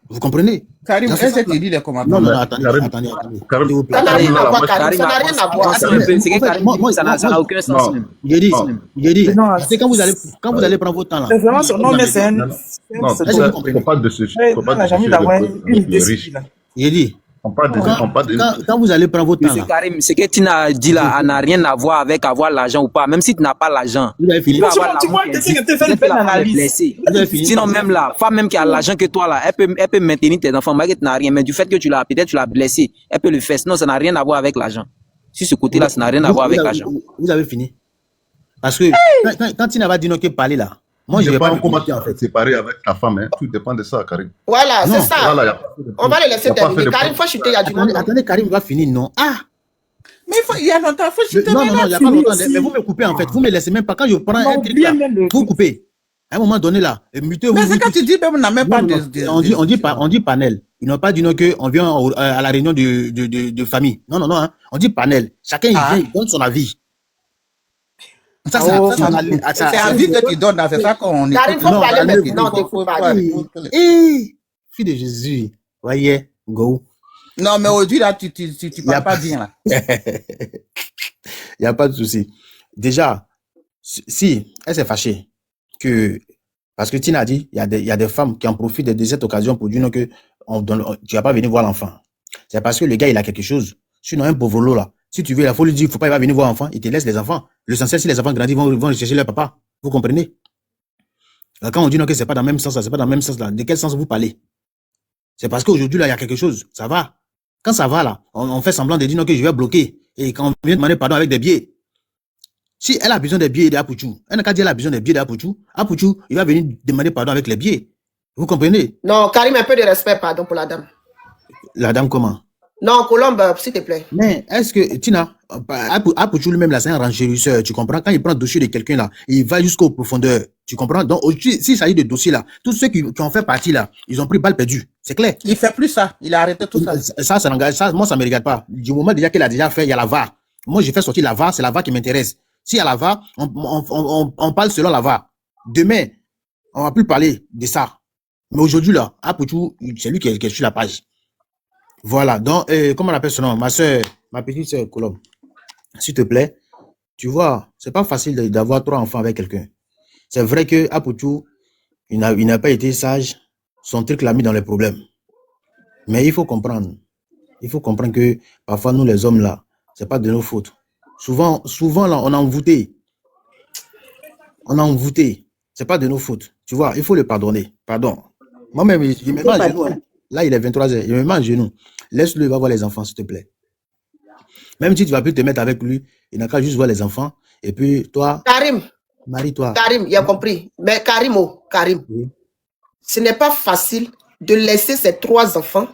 Vous comprenez? Karim, Dans ce est-ce que sens-là. tu lis les commentaires? Non, Mais attendez. Karim, S'il vous plaît. Ça n'a rien à voir, Karim. Karim, Ça n'a rien à voir. attends un peu, c'est que Karim, ça n'a aucun sens Non. même. J'ai dit, Non, parce que quand vous allez prendre votre temps là. C'est vraiment son nom, mais c'est un. Non, c'est- Est-ce que vous comprenez? on parle de ce On n'a jamais d'avoir une idée sur lui, là. J'ai dit, On parle de quand vous allez prendre votre temps Monsieur là, Karim, ce que Tina a dit là, n'a rien à voir avec avoir l'argent ou pas. Même si tu n'as pas l'argent, vous avez fini. tu peux avoir Tu vois, l'amour quelqu'un qui qui te fait existe, la une femme est analyse. blessée. Vous avez fini. Sinon, même la femme même qui a l'argent que toi là, elle peut maintenir tes enfants, malgré que tu n'as rien. Mais du fait que peut-être tu l'as blessé, elle peut le faire. Sinon, ça n'a rien à voir avec l'argent. Sur ce côté-là, ça n'a rien à voir avec l'argent. Vous avez fini. Parce que quand Tina va dire non que parler là, Moi, je Tout vais pas dépend me comment compliquer, tu en vas fait. te séparer avec ta femme. Hein. Tout dépend de ça, Karim. Voilà, c'est Non, ça. Voilà, il n'y a pas fait de On va les il laisser y a pas fait terminer. de Karim, faut chuter, il y a du monde. attendez, attendez, Karim va finir, non. Ah, Mais il y a longtemps, faut que je te non, non, non, il n'y a pas fini longtemps. aussi. Mais vous me coupez, en fait. Vous me laissez même pas. Quand je prends On a un truc oublié là, même le vous truc. coupez. À un moment donné, là, mutez, Mais vous, c'est quand tu dis, même on n'a même non, pas non, non. On dit panel. Ils n'ont pas dit non qu'on vient à la réunion de famille. Non, non, non. Hein. On dit panel. Chacun, il vient, il donne son avis. Ça, c'est Oh, c'est avis que tu donnes, c'est ça qu'on Karim, faut non, parler allez, maintenant. faut- T'écoutes pas. Fille de Jésus. Voyez, go. Non, mais aujourd'hui, là, tu Y a parles pas pas- bien, là. Il n'y a pas de souci. Déjà, si elle s'est fâchée, parce que Tina a dit, il y a des femmes qui en profitent de cette occasion pour dire non, que tu vas pas venir voir l'enfant. C'est parce que le gars, il a quelque chose. Sinon, un pauvre lot, là, si tu veux, il faut lui dire, faut pas, il va venir voir l'enfant, il te laisse les enfants. L'essentiel, si les enfants grandissent, ils vont chercher leur papa. Vous comprenez? Quand on dit non, que c'est pas dans le même sens, là, c'est pas dans le même sens, là, de quel sens vous parlez? C'est parce qu'aujourd'hui, là, il y a quelque chose. Ça va. Quand ça va, là, on fait semblant de dire non, que je vais bloquer. Et quand on vient demander pardon avec des billets, si elle a besoin des billets d'Apouchou, elle n'a qu'à dire qu'elle a besoin des billets d'Apouchou, Apouchou, il va venir demander pardon avec les billets. Vous comprenez? Non, Karim, un peu de respect, pardon pour la dame. La dame comment? Non, Colombe, s'il te plaît. Mais est-ce que, Tina, Apouchou lui-même, là, c'est un renchérisseur, tu comprends? Quand il prend le dossier de quelqu'un, là, il va jusqu'aux profondeurs. Tu comprends? Donc, s'il s'agit de dossier, là, tous ceux qui ont fait partie, là, ils ont pris balle perdue. C'est clair. Il fait plus ça. Il a arrêté tout ça. Ça n'engage, moi, ça ne me regarde pas. Du moment déjà qu'il a déjà fait, il y a la VAR. Moi, j'ai fait sortir la VAR, c'est la VAR qui m'intéresse. Si à la VAR, on parle selon la VAR. Demain, on va plus parler de ça. Mais aujourd'hui, là, Apouchou, c'est lui qui est sur la page. Voilà. Donc, comment on appelle ce nom? Ma petite sœur Colombe. S'il te plaît, tu vois, c'est pas facile d'avoir 3 enfants avec quelqu'un. C'est vrai que Apouchou, il n'a pas été sage. Son truc l'a mis dans les problèmes. Mais il faut comprendre. Il faut comprendre que parfois, nous, les hommes, là, c'est pas de nos fautes. Souvent, là, on a envoûté. C'est pas de nos fautes. Tu vois, il faut le pardonner. Pardon. Moi-même, je me mets à genoux. Hein. Là, il est 23h. Je me mets à genoux. Laisse-le, il va voir les enfants, s'il te plaît. Même si tu vas plus te mettre avec lui, il n'a qu'à juste voir les enfants. Et puis, toi, Karim, marie-toi. Karim, il a compris. Mais Karim, Oui. ce n'est pas facile de laisser ces 3 enfants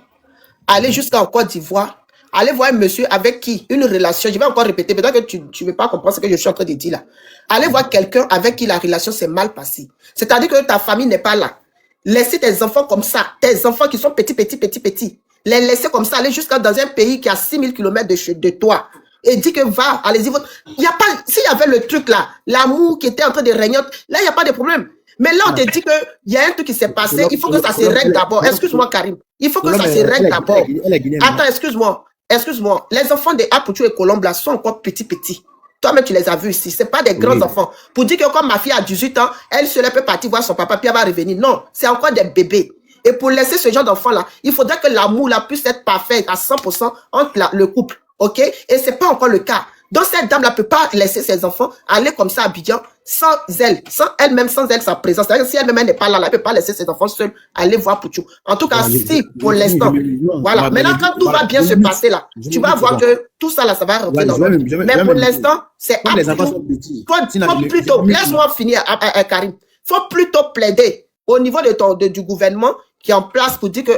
aller jusqu'en Côte d'Ivoire, aller voir un monsieur avec qui une relation, je vais encore répéter, peut-être que tu ne veux pas comprendre ce que je suis en train de dire là. Aller voir quelqu'un avec qui la relation s'est mal passée. C'est-à-dire que ta famille n'est pas là. Laisser tes enfants comme ça, tes enfants qui sont petits, les laisser comme ça, aller jusqu'à dans un pays qui a 6000 km de toi. Et dit que va, allez-y. Il y a pas, s'il y avait le truc là, l'amour qui était en train de régner, là, il n'y a pas de problème. Mais là, on te dit qu'il y a un truc qui s'est passé, il faut que ça se règle d'abord. Excuse-moi, Karim. Il faut que ça se règle d'abord. Attends, excuse-moi. Les enfants de Apouchou et Colombe là sont encore petits. Toi-même, tu les as vus ici. Ce pas des grands enfants. Pour dire que comme ma fille a 18 ans, elle seule peut partir voir son papa, puis elle va revenir. Non, c'est encore des bébés. Et pour laisser ce genre d'enfant-là, il faudrait que l'amour là puisse être parfait à 100% entre le couple. OK? Et c'est pas encore le cas. Donc, cette dame-là ne peut pas laisser ses enfants aller comme ça à Abidjan sans elle, sans elle, sa présence. C'est-à-dire, si elle-même n'est pas là, elle ne peut pas laisser ses enfants seuls aller voir Pouchou. En tout cas, si, pour l'instant. Voilà. Maintenant, quand tout va bien se passer là, tu vas voir que tout ça là, ça va rentrer dans le. Mais pour l'instant, c'est Abidjan. Faut plutôt, laisse-moi finir, Karim. Faut plutôt plaider au niveau du gouvernement qui est en place pour dire que,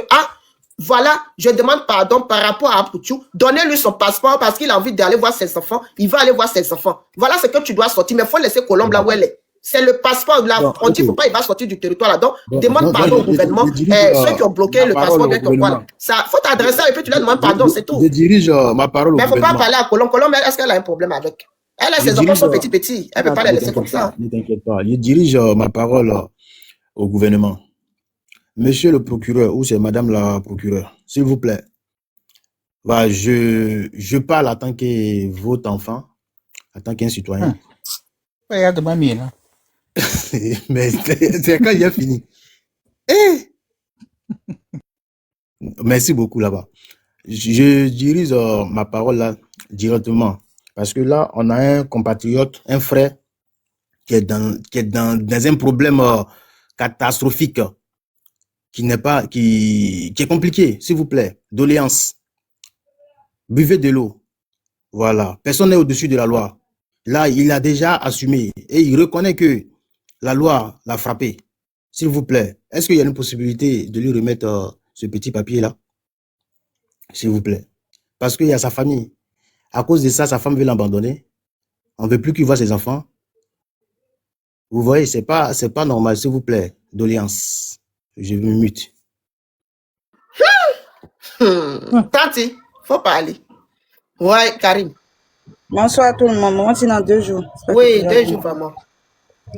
voilà, je demande pardon par rapport à Apouchou. Donnez-lui son passeport parce qu'il a envie d'aller voir ses enfants. Il va aller voir ses enfants. Voilà ce que tu dois sortir. Mais il faut laisser Colombe là où elle est. C'est le passeport là. On dit qu'il ne faut pas, il va sortir du territoire là. Donc, demande pardon au gouvernement. Ceux qui ont bloqué le passeport, ça, faut t'adresser et puis tu leur demandes pardon, c'est tout. Je dirige ma parole au mais il ne faut pas gouvernement. parler à Colombe. Colombe, est-ce qu'elle a un problème avec? Elle a ses enfants sont petits. Elle ne peut pas les laisser comme ça. Ne t'inquiète pas. Je dirige ma parole au gouvernement. Monsieur le procureur, ou c'est madame la procureure, s'il vous plaît. Bah, je parle en tant que votre enfant, en tant qu'un citoyen. Regarde ma mine. Mais c'est quand il a fini. Merci beaucoup là-bas. Je dirige ma parole là directement. Parce que là, on a un compatriote, un frère, qui est dans un problème catastrophique. Qui est compliqué, s'il vous plaît. Doléance. Buvez de l'eau. Voilà. Personne n'est au-dessus de la loi. Là, il a déjà assumé et il reconnaît que la loi l'a frappé. S'il vous plaît, est-ce qu'il y a une possibilité de lui remettre ce petit papier-là? S'il vous plaît. Parce qu'il y a sa famille. À cause de ça, sa femme veut l'abandonner. On ne veut plus qu'il voit ses enfants. Vous voyez, c'est pas normal, s'il vous plaît. Doléance. Je me mute. Tanti, faut parler. Ouais, Karim. Bonsoir tout le monde. Moi, c'est dans 2 jours. Oui, 2 jours vraiment.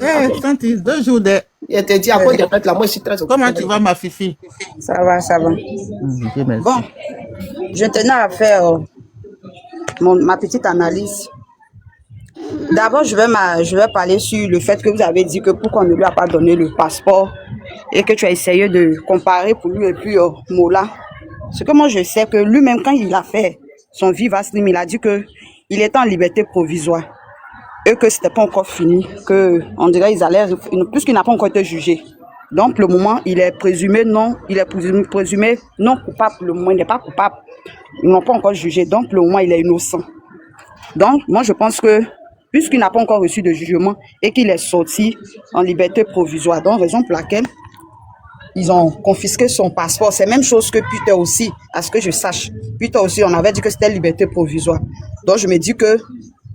Eh, Tanti, 2 jours de... Il te dit à quoi de fait là, moi je suis très occupée. Comment tu vas, ma fifi? Ça va, ça va. Ok, merci. Bon, je tenais à faire ma petite analyse. D'abord, je vais parler sur le fait que vous avez dit que pourquoi on ne lui a pas donné le passeport et que tu as essayé de comparer pour lui et puis Mola. Ce que moi je sais que lui-même, quand il a fait son Viva Slim, il a dit que il était en liberté provisoire et que c'était pas encore fini, que on dirait ils allaient, puisqu'il n'a pas encore été jugé. Donc pour le moment, il est présumé non coupable. Pour le moment, il n'est pas coupable. Ils n'ont pas encore jugé. Donc pour le moment, il est innocent. Donc moi je pense que puisqu'il n'a pas encore reçu de jugement et qu'il est sorti en liberté provisoire, donc raison pour laquelle ils ont confisqué son passeport. C'est la même chose que Peter aussi, à ce que je sache. Peter aussi, on avait dit que c'était liberté provisoire. Donc je me dis que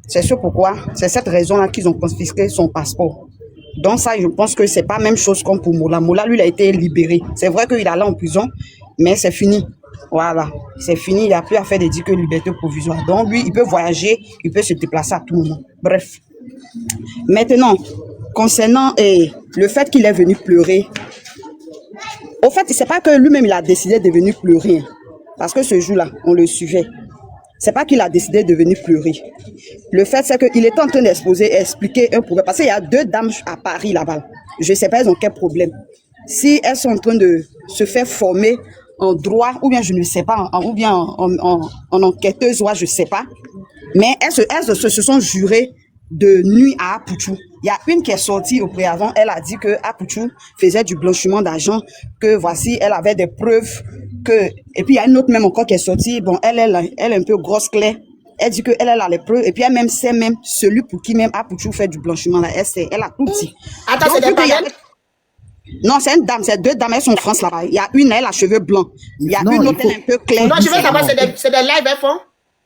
c'est ce pourquoi, c'est cette raison-là qu'ils ont confisqué son passeport. Donc ça, je pense que c'est pas la même chose comme pour Mola. Mola, lui, il a été libéré. C'est vrai qu'il est allé en prison, mais c'est fini. Voilà, c'est fini, il n'a plus à faire des dits que liberté provisoire. Donc lui, il peut voyager, il peut se déplacer à tout moment. Bref. Maintenant, concernant le fait qu'il est venu pleurer, au fait, c'est pas que lui-même il a décidé de venir pleurer. Parce que ce jour-là, on le suivait. C'est pas qu'il a décidé de venir pleurer. Le fait, c'est qu'il était en train expliquer un problème. Parce qu'il y a 2 dames à Paris là-bas. Je ne sais pas, elles ont quel problème. Si elles sont en train de se faire former en droit, ou bien je ne sais pas, ou bien en enquêteuse, ou je ne sais pas. Mais elles se sont jurées de nuit à Apuchou. Il y a une qui est sortie au préavant, elle a dit que Apuchou faisait du blanchiment d'argent, que voici, elle avait des preuves, et puis il y a une autre même encore qui est sortie, bon, elle est un peu grosse claire, elle dit que elle a les preuves, et puis elle même sait même celui pour qui même Apuchou fait du blanchiment, là, elle a tout dit. Attends, c'est des panels? Non, c'est une dame, c'est 2 dames, elles sont en France là-bas. Il y a une, elle a cheveux blancs. Il y a une autre, elle est un peu claire. Non, je veux savoir, c'est des lives, elles font?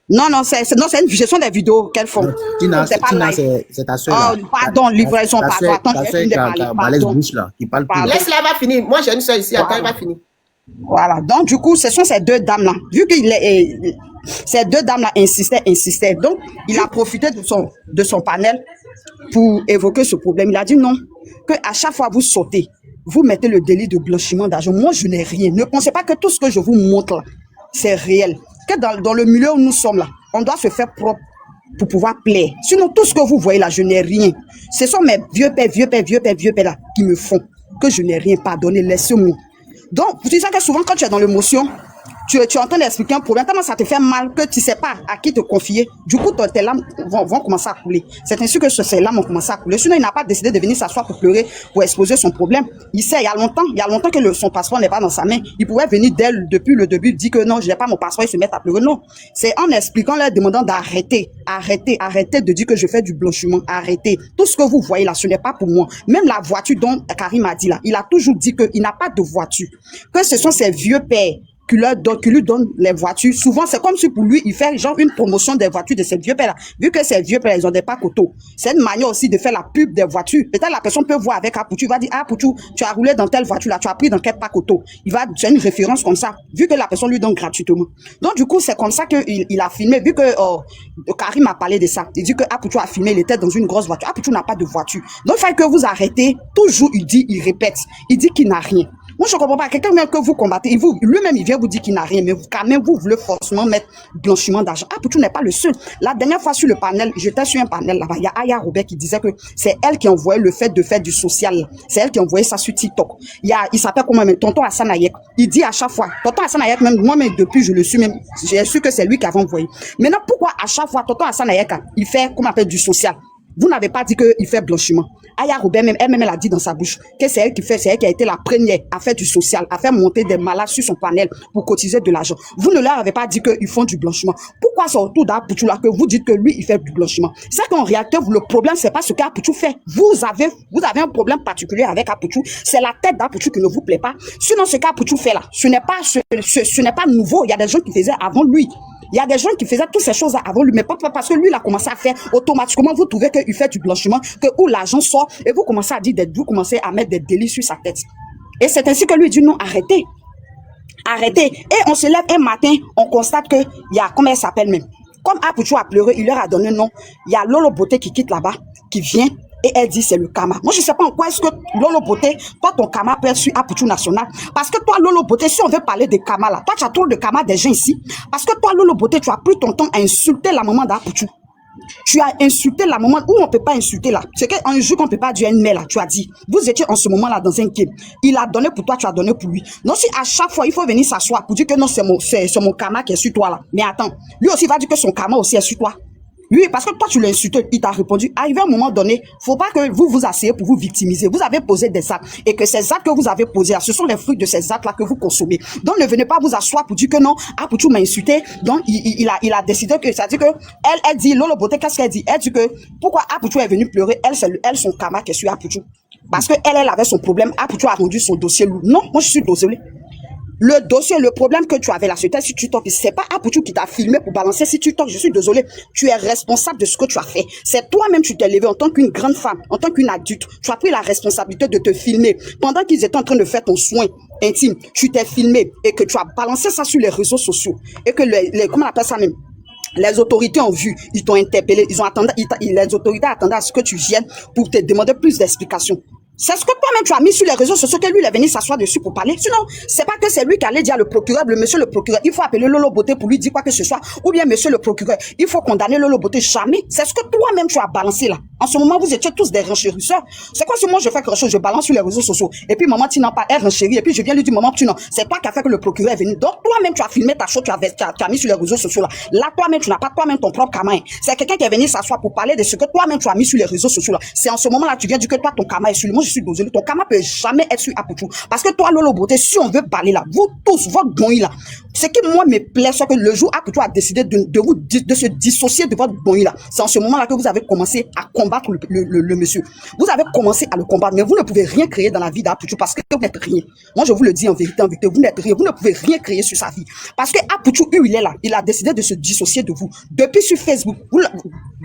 Non, ce sont des vidéos qu'elles font. Tina, C'est ta soeur. Oh, pardon, livraison, pardon. Attends, ta soeur qui a balèze bouche là, qui parle plus. Laisse-la, elle va finir. Moi, j'ai une soeur ici, attends, elle va finir. Voilà, donc du coup, ce sont ces 2 dames-là. Vu que ces 2 dames-là insistaient. Donc, il a profité de son panel pour évoquer ce problème. Il a dit non, qu'à chaque fois vous sautez, vous mettez le délit de blanchiment d'argent. Moi, je n'ai rien. Ne pensez pas que tout ce que je vous montre là, c'est réel. Que dans le milieu où nous sommes là, on doit se faire propre pour pouvoir plaire. Sinon, tout ce que vous voyez là, je n'ai rien. Ce sont mes vieux pères là qui me font que je n'ai rien. Pardonnez, laissez-moi. Donc, c'est ça que souvent, quand tu es dans l'émotion, tu es en train d'expliquer un problème, tellement ça te fait mal que tu ne sais pas à qui te confier. Du coup, tes larmes vont commencer à couler. C'est ainsi que ces larmes ont commencé à couler. Sinon, il n'a pas décidé de venir s'asseoir pour pleurer, pour exposer son problème. Il sait, il y a longtemps que son passeport n'est pas dans sa main. Il pouvait venir depuis le début, dire que non, je n'ai pas mon passeport, et se mettre à pleurer. Non. C'est en expliquant, leur demandant d'arrêter. Arrêtez de dire que je fais du blanchiment. Arrêtez. Tout ce que vous voyez là, ce n'est pas pour moi. Même la voiture dont Karim a dit là, il a toujours dit qu'il n'a pas de voiture. Que ce sont ses vieux pères qui lui donne les voitures. Souvent, c'est comme si pour lui, il fait genre une promotion des voitures de ces vieux pères-là. Vu que ces vieux pères, ils ont des packs auto. C'est une manière aussi de faire la pub des voitures. Peut-être la personne peut voir avec Apuchou, il va dire, Apuchou, tu as roulé dans telle voiture là, tu as pris dans quel pack auto. C'est une référence comme ça, vu que la personne lui donne gratuitement. Donc, du coup, c'est comme ça qu'il a filmé, vu que Karim a parlé de ça. Il dit que Apuchou a filmé, il était dans une grosse voiture. Apuchou n'a pas de voiture. Donc, il faut que vous arrêtez. Toujours, il répète. Il dit qu'il n'a rien. Moi, je ne comprends pas. Quelqu'un même que vous combattez, lui-même, il vient vous dire qu'il n'a rien, mais quand même, vous voulez forcément mettre blanchiment d'argent. Apuchou n'est pas le seul. La dernière fois sur le panel, j'étais sur un panel là-bas, il y a Aya Robert qui disait que c'est elle qui envoyait le fait de faire du social. C'est elle qui envoyait ça sur TikTok. Il s'appelle comment même, Tonton Hassan Ayek. Il dit à chaque fois, Tonton Hassan Ayek, même moi-même, depuis, je le suis même, j'ai su que c'est lui qui avait envoyé. Maintenant, pourquoi à chaque fois, Tonton Hassan Ayek, il fait, comment on appelle, du social? Vous n'avez pas dit qu'il fait blanchiment. Aya Robert, elle-même, elle a dit dans sa bouche que c'est elle qui fait, c'est elle qui a été la première à faire du social, à faire monter des malades sur son panel pour cotiser de l'argent. Vous ne leur avez pas dit qu'ils font du blanchiment. Pourquoi c'est autour d'Apoutou là que vous dites que lui, il fait du blanchiment? C'est qu'en réalité, le problème, c'est pas ce qu'Apoutou fait. Vous avez un problème particulier avec Apoutou. C'est la tête d'Apoutou qui ne vous plaît pas. Sinon, ce qu'Apoutou fait là, ce n'est pas nouveau. Il y a des gens qui faisaient avant lui. Il y a des gens qui faisaient toutes ces choses avant lui, mais pas parce que lui, il a commencé à faire automatiquement. Vous trouvez qu'il fait du blanchiment, que où l'argent sort, et vous commencez à dire, vous commencez à mettre des délits sur sa tête. Et c'est ainsi que lui dit non, arrêtez. Arrêtez. Et on se lève un matin, on constate qu'il y a, comment elle s'appelle même? Comme Apoutou a pleuré, il leur a donné non. Il y a Lolo Beauté qui quitte là-bas, qui vient. Et elle dit c'est le karma. Moi je ne sais pas en quoi est-ce que Lolo Beauté, toi ton karma peut être sur Apoutou National. Parce que toi Lolo Beauté, si on veut parler de karma là, toi tu as trop de karma des gens ici. Parce que toi Lolo Beauté, tu as pris ton temps à insulter la maman d'Apoutou. Tu as insulté la maman, où on ne peut pas insulter là. C'est qu'un jour qu'on ne peut pas dire une mère là, tu as dit, vous étiez en ce moment là dans un game. Il a donné pour toi, tu as donné pour lui. Non, si à chaque fois il faut venir s'asseoir pour dire que non, c'est mon karma qui est sur toi là. Mais attends, lui aussi va dire que son karma aussi est sur toi. Oui, parce que toi, tu l'as insulté, il t'a répondu. Arrivé à un moment donné, faut pas que vous vous asseyez pour vous victimiser. Vous avez posé des actes. Et que ces actes que vous avez posés, ce sont les fruits de ces actes-là que vous consommez. Donc, ne venez pas vous asseoir pour dire que non, Apoutou m'a insulté. Donc, il a décidé que, ça dit que, elle dit, Lolo Beauté, qu'est-ce qu'elle dit? Elle dit que, pourquoi Apoutou est venu pleurer? Elle, son karma qui est sur Apoutou. Parce que elle avait son problème. Apoutou a rendu son dossier lourd. Non, moi, je suis désolé. Le dossier, le problème que tu avais là, c'était si tu toques, c'est pas Apoutou qui t'a filmé pour balancer si tu toques, je suis désolé. Tu es responsable de ce que tu as fait. C'est toi-même, tu t'es levé en tant qu'une grande femme, en tant qu'une adulte. Tu as pris la responsabilité de te filmer. Pendant qu'ils étaient en train de faire ton soin intime, tu t'es filmé et que tu as balancé ça sur les réseaux sociaux. Et que comment on appelle ça même? Les autorités ont vu, ils t'ont interpellé, les autorités attendaient à ce que tu viennes pour te demander plus d'explications. C'est ce que toi-même tu as mis sur les réseaux sociaux que lui il est venu s'asseoir dessus pour parler. Sinon, c'est pas que c'est lui qui allait dire le procureur, monsieur le procureur, il faut appeler Lolo Beauté pour lui dire quoi que ce soit, ou bien monsieur le procureur, il faut condamner Lolo Beauté. Jamais. C'est ce que toi-même tu as balancé là. En ce moment, vous étiez tous des renchérisseurs. C'est quoi si moi je fais quelque chose, je balance sur les réseaux sociaux, et puis maman tu n'as pas, elle renchérit, et puis je viens lui dire maman tu n'as. C'est toi qui as fait que le procureur est venu. Donc toi-même tu as filmé ta chose, tu as mis sur les réseaux sociaux là. Là toi-même tu n'as pas toi-même ton propre karma. C'est quelqu'un qui est venu s'asseoir pour parler de ce que toi-même tu as mis sur les réseaux sociaux là. C'est en ce moment là tu viens dire que toi ton karma est sur lui. Moi je suis désolé, ton karma peut jamais être sur Apoutou. Parce que toi, Lolo Beauté, si on veut parler là, vous tous, votre bonnie là, ce qui moi me plaît, c'est que le jour Apoutou a décidé de se dissocier de votre bonnie là, c'est en ce moment là que vous avez commencé à combattre le monsieur. Vous avez commencé à le combattre, mais vous ne pouvez rien créer dans la vie d'Apoutou parce que vous n'êtes rien. Moi, je vous le dis en vérité, vous n'êtes rien. Vous ne pouvez rien créer sur sa vie. Parce que Apoutou, il est là, il a décidé de se dissocier de vous. Depuis sur Facebook,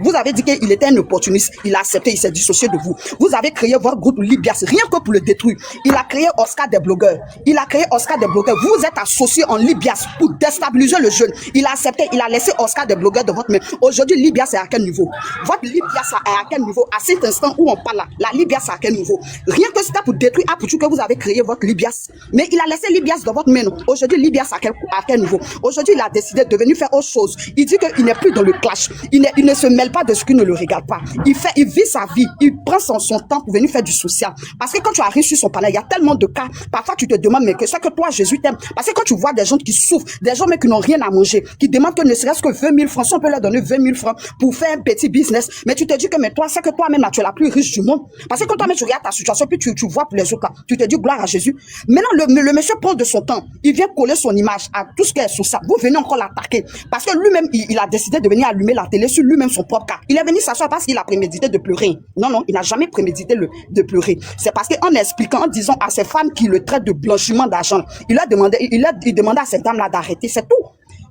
vous avez dit qu'il était un opportuniste, il a accepté, il s'est dissocié de vous. Vous avez créé votre groupe Libias, rien que pour le détruire. Il a créé Oscar des blogueurs. Il a créé Oscar des blogueurs. Vous êtes associés en Libias pour déstabiliser le jeune. Il a accepté, il a laissé Oscar des blogueurs de votre main. Aujourd'hui, Libias est à quel niveau? Votre Libias est à quel niveau? À cet instant où on parle là, la Libias est à quel niveau? Rien que c'était pour détruire Apoutou que vous avez créé votre Libias. Mais il a laissé Libias dans votre main. Aujourd'hui, Libias à quel niveau? Aujourd'hui, il a décidé de venir faire autre chose. Il dit qu'il n'est plus dans le clash. Il ne se mêle pas de ce qui ne le regarde pas. Il vit sa vie. Il prend son temps pour venir faire du social. Parce que quand tu arrives sur son panel, il y a tellement de cas. Parfois, tu te demandes, mais que c'est que toi, Jésus t'aime. Parce que quand tu vois des gens qui souffrent, des gens mais qui n'ont rien à manger, qui demandent que ne serait-ce que 20 000 francs, si on peut leur donner 20 000 francs pour faire un petit business, mais tu te dis que mais toi, c'est que toi-même, tu es la plus riche du monde. Parce que quand toi-même, tu regardes ta situation, puis tu vois pour les autres, là, tu te dis gloire à Jésus. Maintenant, le monsieur prend de son temps. Il vient coller son image à tout ce qui est sous ça. Vous venez encore l'attaquer. Parce que lui-même, il a décidé de venir allumer la télé sur lui-même son propre cas. Il est venu s'asseoir parce qu'il a prémédité de pleurer. Non, il n'a jamais prémédité de pleurer. C'est parce qu'en expliquant, en disant à ces femmes qui le traitent de blanchiment d'argent, il demandait à ces dames-là d'arrêter. C'est tout.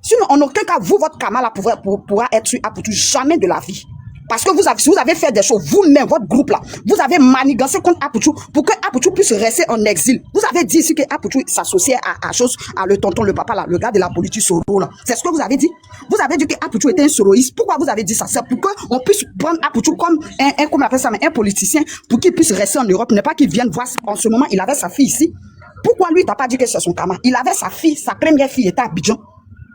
Sinon, en aucun cas, vous, votre karma là pourra être sur Apoutou. Jamais de la vie. Parce que vous avez fait des choses, vous-même, votre groupe là, vous avez manigancé contre Apoutou pour que Apoutou puisse rester en exil. Vous avez dit ici que Apoutou s'associait à le tonton, le papa là, le gars de la politique Soro là. C'est ce que vous avez dit. Vous avez dit que Apoutou était un soroïste. Pourquoi vous avez dit ça? C'est pour qu'on puisse prendre Apoutou comme comment on appelle ça, un politicien, pour qu'il puisse rester en Europe, n'est pas qu'il vienne voir. En ce moment, il avait sa fille ici. Pourquoi lui, t'as pas dit que c'est son karma? Il avait sa fille, sa première fille était à Abidjan.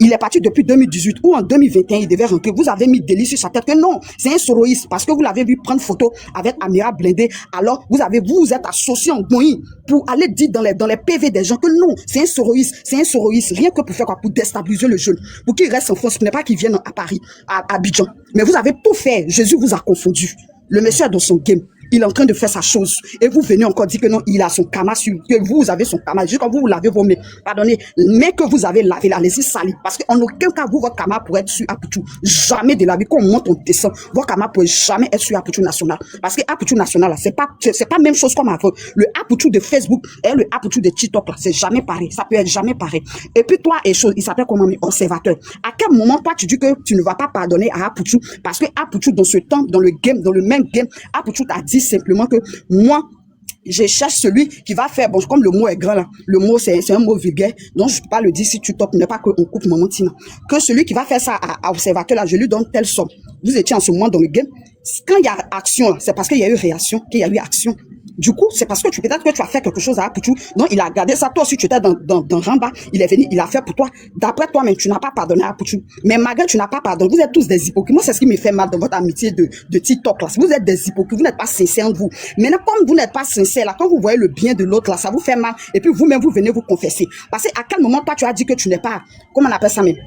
Il est parti depuis 2018 ou en 2021, il devait rentrer. Vous avez mis délit sur sa tête que non, c'est un soroïste parce que vous l'avez vu prendre photo avec Amira Blindé. Alors, vous êtes associé en Goï pour aller dire dans les PV des gens que non, c'est un soroïste. Rien que pour faire quoi? Pour déstabiliser le jeune. Pour qu'il reste en France, ce n'est pas qu'il vienne à Paris, à Abidjan. Mais vous avez tout fait. Jésus vous a confondu. Le monsieur est dans son game. Il est en train de faire sa chose. Et vous venez encore dire que non, il a son karma sur, que vous avez son karma. Juste quand vous lavez vos mains, pardonnez, mais que vous avez lavé là, laissez salir. Parce qu'en aucun cas, vous, votre karma pourrait être sur Aputu. Jamais de la vie. Quand on monte, on descend. Votre karma pourrait jamais être sur Aputu National. Parce que Aputu National, là, c'est pas même chose comme avant. Le Aputu de Facebook et le Aputu de TikTok, là, c'est jamais pareil. Ça peut être jamais pareil. Et puis toi, il s'appelle comment, observateur. À quel moment, toi, tu dis que tu ne vas pas pardonner à Aputu? Parce que Aputu, dans ce temps, dans le game, dans le même game, Aputu t'a dit simplement que moi, je cherche celui qui va faire, bon, comme le mot est grand là, le mot c'est un mot vulgaire, donc je ne peux pas le dire si tu topes, n'est pas qu'on coupe mon tina. Que celui qui va faire ça à observateur là, je lui donne telle somme. Vous étiez en ce moment dans le game. Quand il y a action là, c'est parce qu'il y a eu réaction, qu'il y a eu action. Du coup, c'est parce que peut-être que tu as fait quelque chose à Aputu. Donc, il a gardé ça. Toi aussi, tu étais dans Ramba. Il est venu, il a fait pour toi. D'après toi-même, tu n'as pas pardonné à Aputu. Mais malgré tu n'as pas pardonné, vous êtes tous des hypocrites. Moi, c'est ce qui me fait mal dans votre amitié de TikTok, là. Vous êtes des hypocrites. Vous n'êtes pas sincères entre vous. Maintenant, comme vous n'êtes pas sincères, là, quand vous voyez le bien de l'autre, là, ça vous fait mal. Et puis, vous-même, vous venez vous confesser. Parce qu'à quel moment, toi, tu as dit que tu n'es pas, comment on appelle ça même?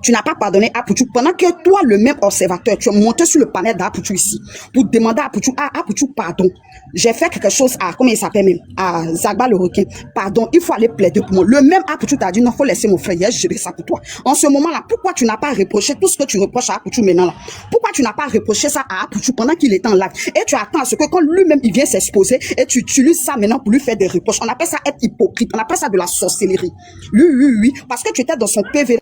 Tu n'as pas pardonné à Aputu pendant que toi, le même observateur, tu es monté sur le panel d'Aputu ici pour demander à Aputu, pardon. J'ai fait quelque chose à, comment il s'appelle même, à Zagba le requin. Pardon, il faut aller plaider pour moi. Le même Aputu t'a dit non, faut laisser mon frère, gérer ça pour toi. En ce moment-là, pourquoi tu n'as pas reproché tout ce que tu reproches à Aputu maintenant là? Pourquoi tu n'as pas reproché ça à Aputu pendant qu'il est en live? Et tu attends à ce que quand lui-même il vient s'exposer et tu utilises ça maintenant pour lui faire des reproches. On appelle ça être hypocrite. On appelle ça de la sorcellerie. Oui. Parce que tu étais dans son PV.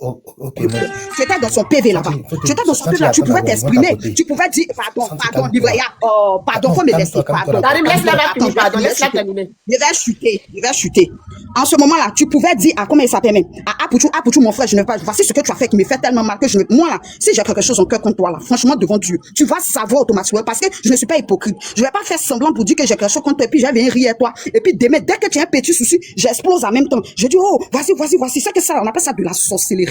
Oh, ok, mais... Tu étais dans son PV là-bas. Tu étais dans son PV là, tu pouvais t'exprimer. Tu pouvais dire, pardon, Livraya, pardon, faut me laisser, pardon. Laisse-la terminer. Je vais chuter. En ce moment-là, tu pouvais dire à comment il s'appelle même, à Aputu, mon frère, je ne veux pas, voici ce que tu as fait qui me fait tellement mal que moi là, si j'ai quelque chose en cœur contre toi là, franchement, devant Dieu, tu vas savoir automatiquement parce que je ne suis pas hypocrite. Je vais pas faire semblant pour dire que j'ai quelque chose contre toi et puis je vais venir rire à toi. Et puis demain, dès que tu as un petit souci, j'explose en même temps. Je dis, oh, voici, c'est que ça, on appelle ça de la sorcellerie.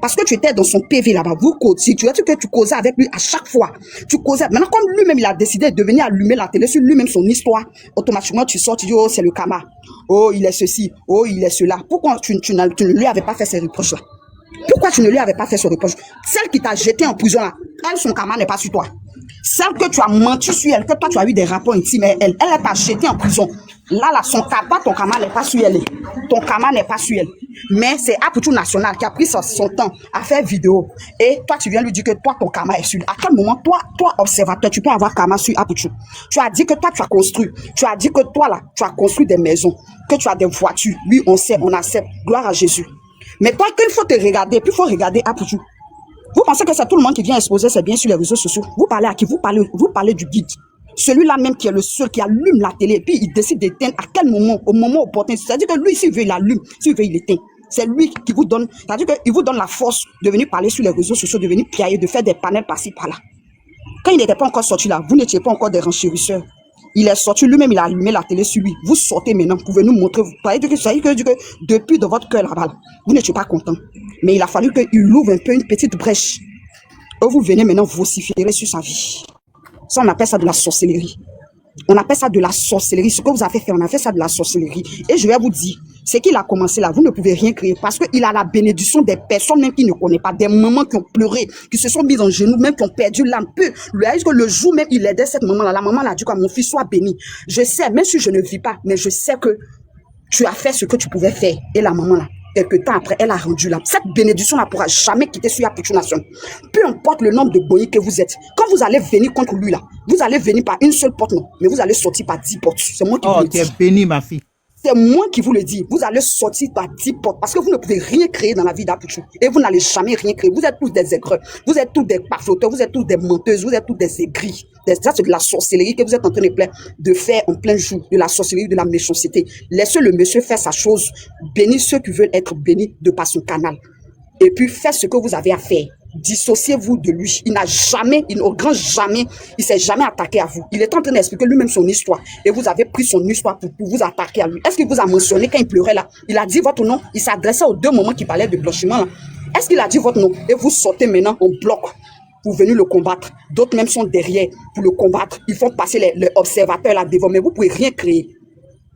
Parce que tu étais dans son PV là-bas, si tu as dit que tu causais avec lui à chaque fois, tu causais. Maintenant, comme lui-même, il a décidé de venir allumer la télé sur lui-même son histoire, automatiquement, tu sors, tu dis, oh, c'est le karma. Oh, il est ceci. Oh, il est cela. Pourquoi tu ne lui avais pas fait ces reproches-là? Pourquoi tu ne lui avais pas fait ce reproche? Celle qui t'a jeté en prison là, elle, son karma n'est pas sur toi. Celle que tu as menti sur elle, que toi tu as eu des rapports intimes, elle t'a jeté en prison. Là, son karma, ton karma n'est pas sur elle. Ton karma n'est pas sur elle. Mais c'est Aputu National qui a pris son temps à faire vidéo. Et toi, tu viens lui dire que toi, ton karma est sur elle. À quel moment, toi, observateur, tu peux avoir karma sur Aputu? Tu as dit que toi, tu as construit. Tu as dit que toi, là, tu as construit des maisons, que tu as des voitures. Oui, on sait, on accepte. Gloire à Jésus. Mais toi, qu'il faut te regarder, puis il faut regarder Aputu. Vous pensez que c'est tout le monde qui vient exposer ses biens sur les réseaux sociaux? Vous parlez à qui? Vous parlez du guide. Celui-là même qui est le seul qui allume la télé et puis il décide d'éteindre à quel moment, au moment opportun. C'est-à-dire que lui, s'il veut, il allume. S'il veut, il éteint. C'est lui qui vous donne, c'est-à-dire qu'il vous donne la force de venir parler sur les réseaux sociaux, de venir piailler, de faire des panels par-ci, par-là. Quand il n'était pas encore sorti là, vous n'étiez pas encore des renchérisseurs. Il est sorti lui-même, il a allumé la télé sur lui. Vous sortez maintenant, vous pouvez nous montrer. Vous voyez que depuis dans votre cœur là-bas, vous n'étiez pas content. Mais il a fallu qu'il ouvre un peu une petite brèche. Et vous venez maintenant vociférer sur sa vie. Ça, on appelle ça de la sorcellerie. On appelle ça de la sorcellerie. Ce que vous avez fait, on a fait ça de la sorcellerie. Et je vais vous dire, c'est qu'il a commencé là, vous ne pouvez rien créer parce qu'il a la bénédiction des personnes même qu'il ne connaît pas, des mamans qui ont pleuré, qui se sont mises en genoux, même qui ont perdu l'âme. Le jour même, il aidait cette maman-là. La maman l'a dit, mon fils soit béni. Je sais, même si je ne vis pas, mais je sais que tu as fait ce que tu pouvais faire. Et la maman là, quelques temps après, elle a rendu l'âme. Cette bénédiction ne pourra jamais quitter sur Aputu Nation. Peu importe le nombre de boyers que vous êtes, quand vous allez venir contre lui là, vous allez venir par une seule porte, non, mais vous allez sortir par 10 portes. C'est moi qui vous le dis. Oh, tu es béni, ma fille. C'est moi qui vous le dis. Vous allez sortir par 10 portes parce que vous ne pouvez rien créer dans la vie d'Aputu. Et vous n'allez jamais rien créer. Vous êtes tous des aigreux. Vous êtes tous des parfoteurs. Vous êtes tous des menteuses. Vous êtes tous des aigris. Ça, c'est de la sorcellerie que vous êtes en train de faire en plein jour. De la sorcellerie, de la méchanceté. Laissez le monsieur faire sa chose. Bénis ceux qui veulent être bénis de par son canal. Et puis, faites ce que vous avez à faire. Dissociez-vous de lui. Il n'a jamais, au grand jamais, il s'est jamais attaqué à vous. Il est en train d'expliquer lui-même son histoire. Et vous avez pris son histoire pour vous attaquer à lui. Est-ce qu'il vous a mentionné quand il pleurait là? Il a dit votre nom. Il s'adressait aux deux moments qui parlaient de blanchiment là. Est-ce qu'il a dit votre nom? Et vous sortez maintenant en bloc pour venir le combattre. D'autres même sont derrière pour le combattre. Ils font passer les observateurs là devant. Mais vous ne pouvez rien créer.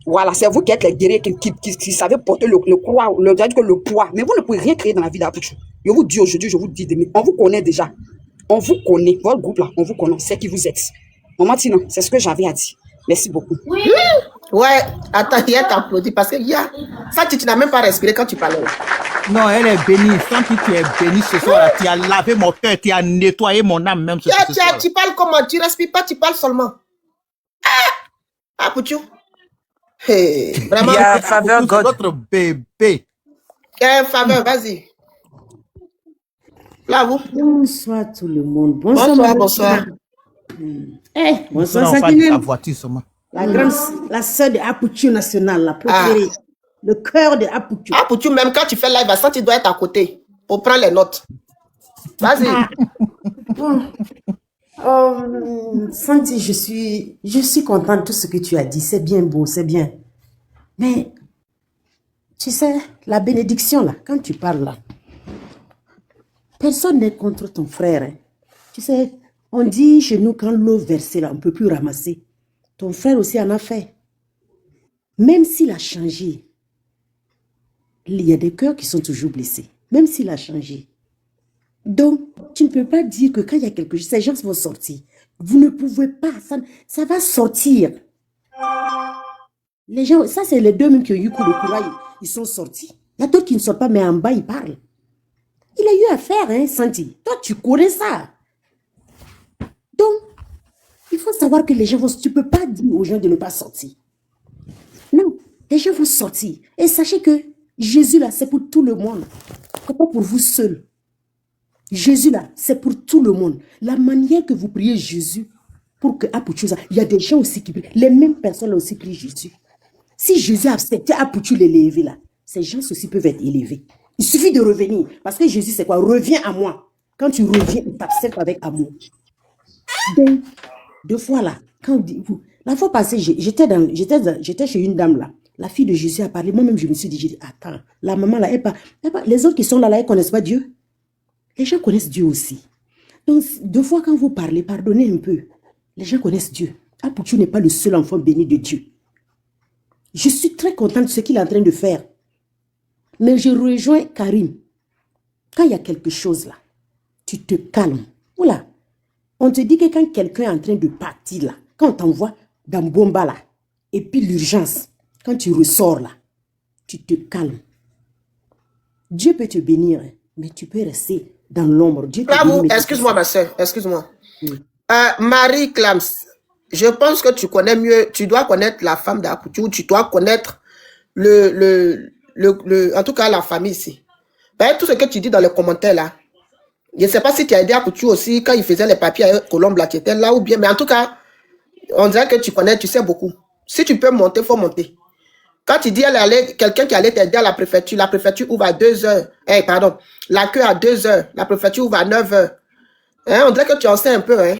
Voilà, c'est vous qui êtes les guerriers qui savez porter le poids. Mais vous ne pouvez rien créer dans la vie d'Aputu. Je vous dis aujourd'hui, je vous dis demain. On vous connaît déjà. On vous connaît. Votre groupe là, on vous connaît. C'est qui vous êtes. Maman Tina, c'est ce que j'avais à dire. Merci beaucoup. Oui. Ouais, attends, hier t'applaudis parce que hier, ça tu n'as même pas respiré quand tu parlais là. Non, elle est bénie. Quand tu es bénie ce soir, là, tu as lavé mon cœur, tu as nettoyé mon âme même ce soir. Tu parles comment? Tu respires pas, tu parles seulement. Ah, Pouchou. Hey, vraiment. Il y a faveur God. Votre bébé. Faveur, vas-y. Là, vous. Bonsoir tout le monde. Bonsoir. Bonsoir, bonsoir. Bonsoir, Non, pas Sakina. la voiture seulement. La grande, la sœur de Apoutou nationale, la préférée. Le cœur de Apoutou. Apoutou, même quand tu fais live, ça, tu dois être à côté pour prendre les notes. Vas-y. Santi, je suis contente de tout ce que tu as dit. C'est bien beau, c'est bien. Mais, tu sais, la bénédiction, là, quand tu parles, là, personne n'est contre ton frère. Hein. Tu sais, on dit chez nous, quand l'eau versée, là, on ne peut plus ramasser. Ton frère aussi en a fait. Même s'il a changé, il y a des cœurs qui sont toujours blessés. Même s'il a changé. Donc, tu ne peux pas dire que quand il y a quelque chose, ces gens vont sortir. Vous ne pouvez pas, ça va sortir. Les gens, ça c'est les deux mêmes qui ont eu coup de courage, ils sont sortis. Il y a d'autres qui ne sortent pas, mais en bas, ils parlent. Il a eu affaire, hein, Santi. Toi, tu connais ça. Donc, il faut savoir que les gens vont... Tu ne peux pas dire aux gens de ne pas sortir. Non, les gens vont sortir. Et sachez que Jésus, là, c'est pour tout le monde. C'est pas pour vous seul. Jésus, là, c'est pour tout le monde. La manière que vous priez Jésus, pour que Apoutou, il y a des gens aussi qui prient. Les mêmes personnes aussi prient Jésus. Si Jésus a accepté Apoutou l'élever, là, ces gens aussi peuvent être élevés. Il suffit de revenir. Parce que Jésus, c'est quoi? Reviens à moi. Quand tu reviens, il t'accepte avec amour. Donc, deux fois là, quand vous, la fois passée, j'étais chez une dame là. La fille de Jésus a parlé. Moi-même, je me suis dit, attends, la maman là, les autres qui sont là, elles ne connaissent pas Dieu. Les gens connaissent Dieu aussi. Donc, deux fois quand vous parlez, pardonnez un peu. Les gens connaissent Dieu. Apoutou n'est pas le seul enfant béni de Dieu. Je suis très contente de ce qu'il est en train de faire. Mais je rejoins Karim. Quand il y a quelque chose là, tu te calmes. Oula. On te dit que quand quelqu'un est en train de partir là, quand on t'envoie dans Bomba là, et puis l'urgence, quand tu ressors là, tu te calmes. Dieu peut te bénir, mais tu peux rester dans l'ombre. Bravo, excuse-moi ma soeur, excuse-moi. Marie Clams, je pense que tu connais mieux, tu dois connaître la femme d'Apoutou, tu dois connaître en tout cas la famille ici. Ben, tout ce que tu dis dans les commentaires là, je ne sais pas si tu as aidé Apoutou aussi quand il faisait les papiers à Colombe là, tu étais là ou bien, mais en tout cas, on dirait que tu connais, tu sais beaucoup. Si tu peux monter, il faut monter. Quand tu dis quelqu'un qui allait t'aider à la préfecture ouvre à 2h. Pardon, la queue à 2h, la préfecture ouvre à 9h. Hein, on dirait que tu en sais un peu. Hein.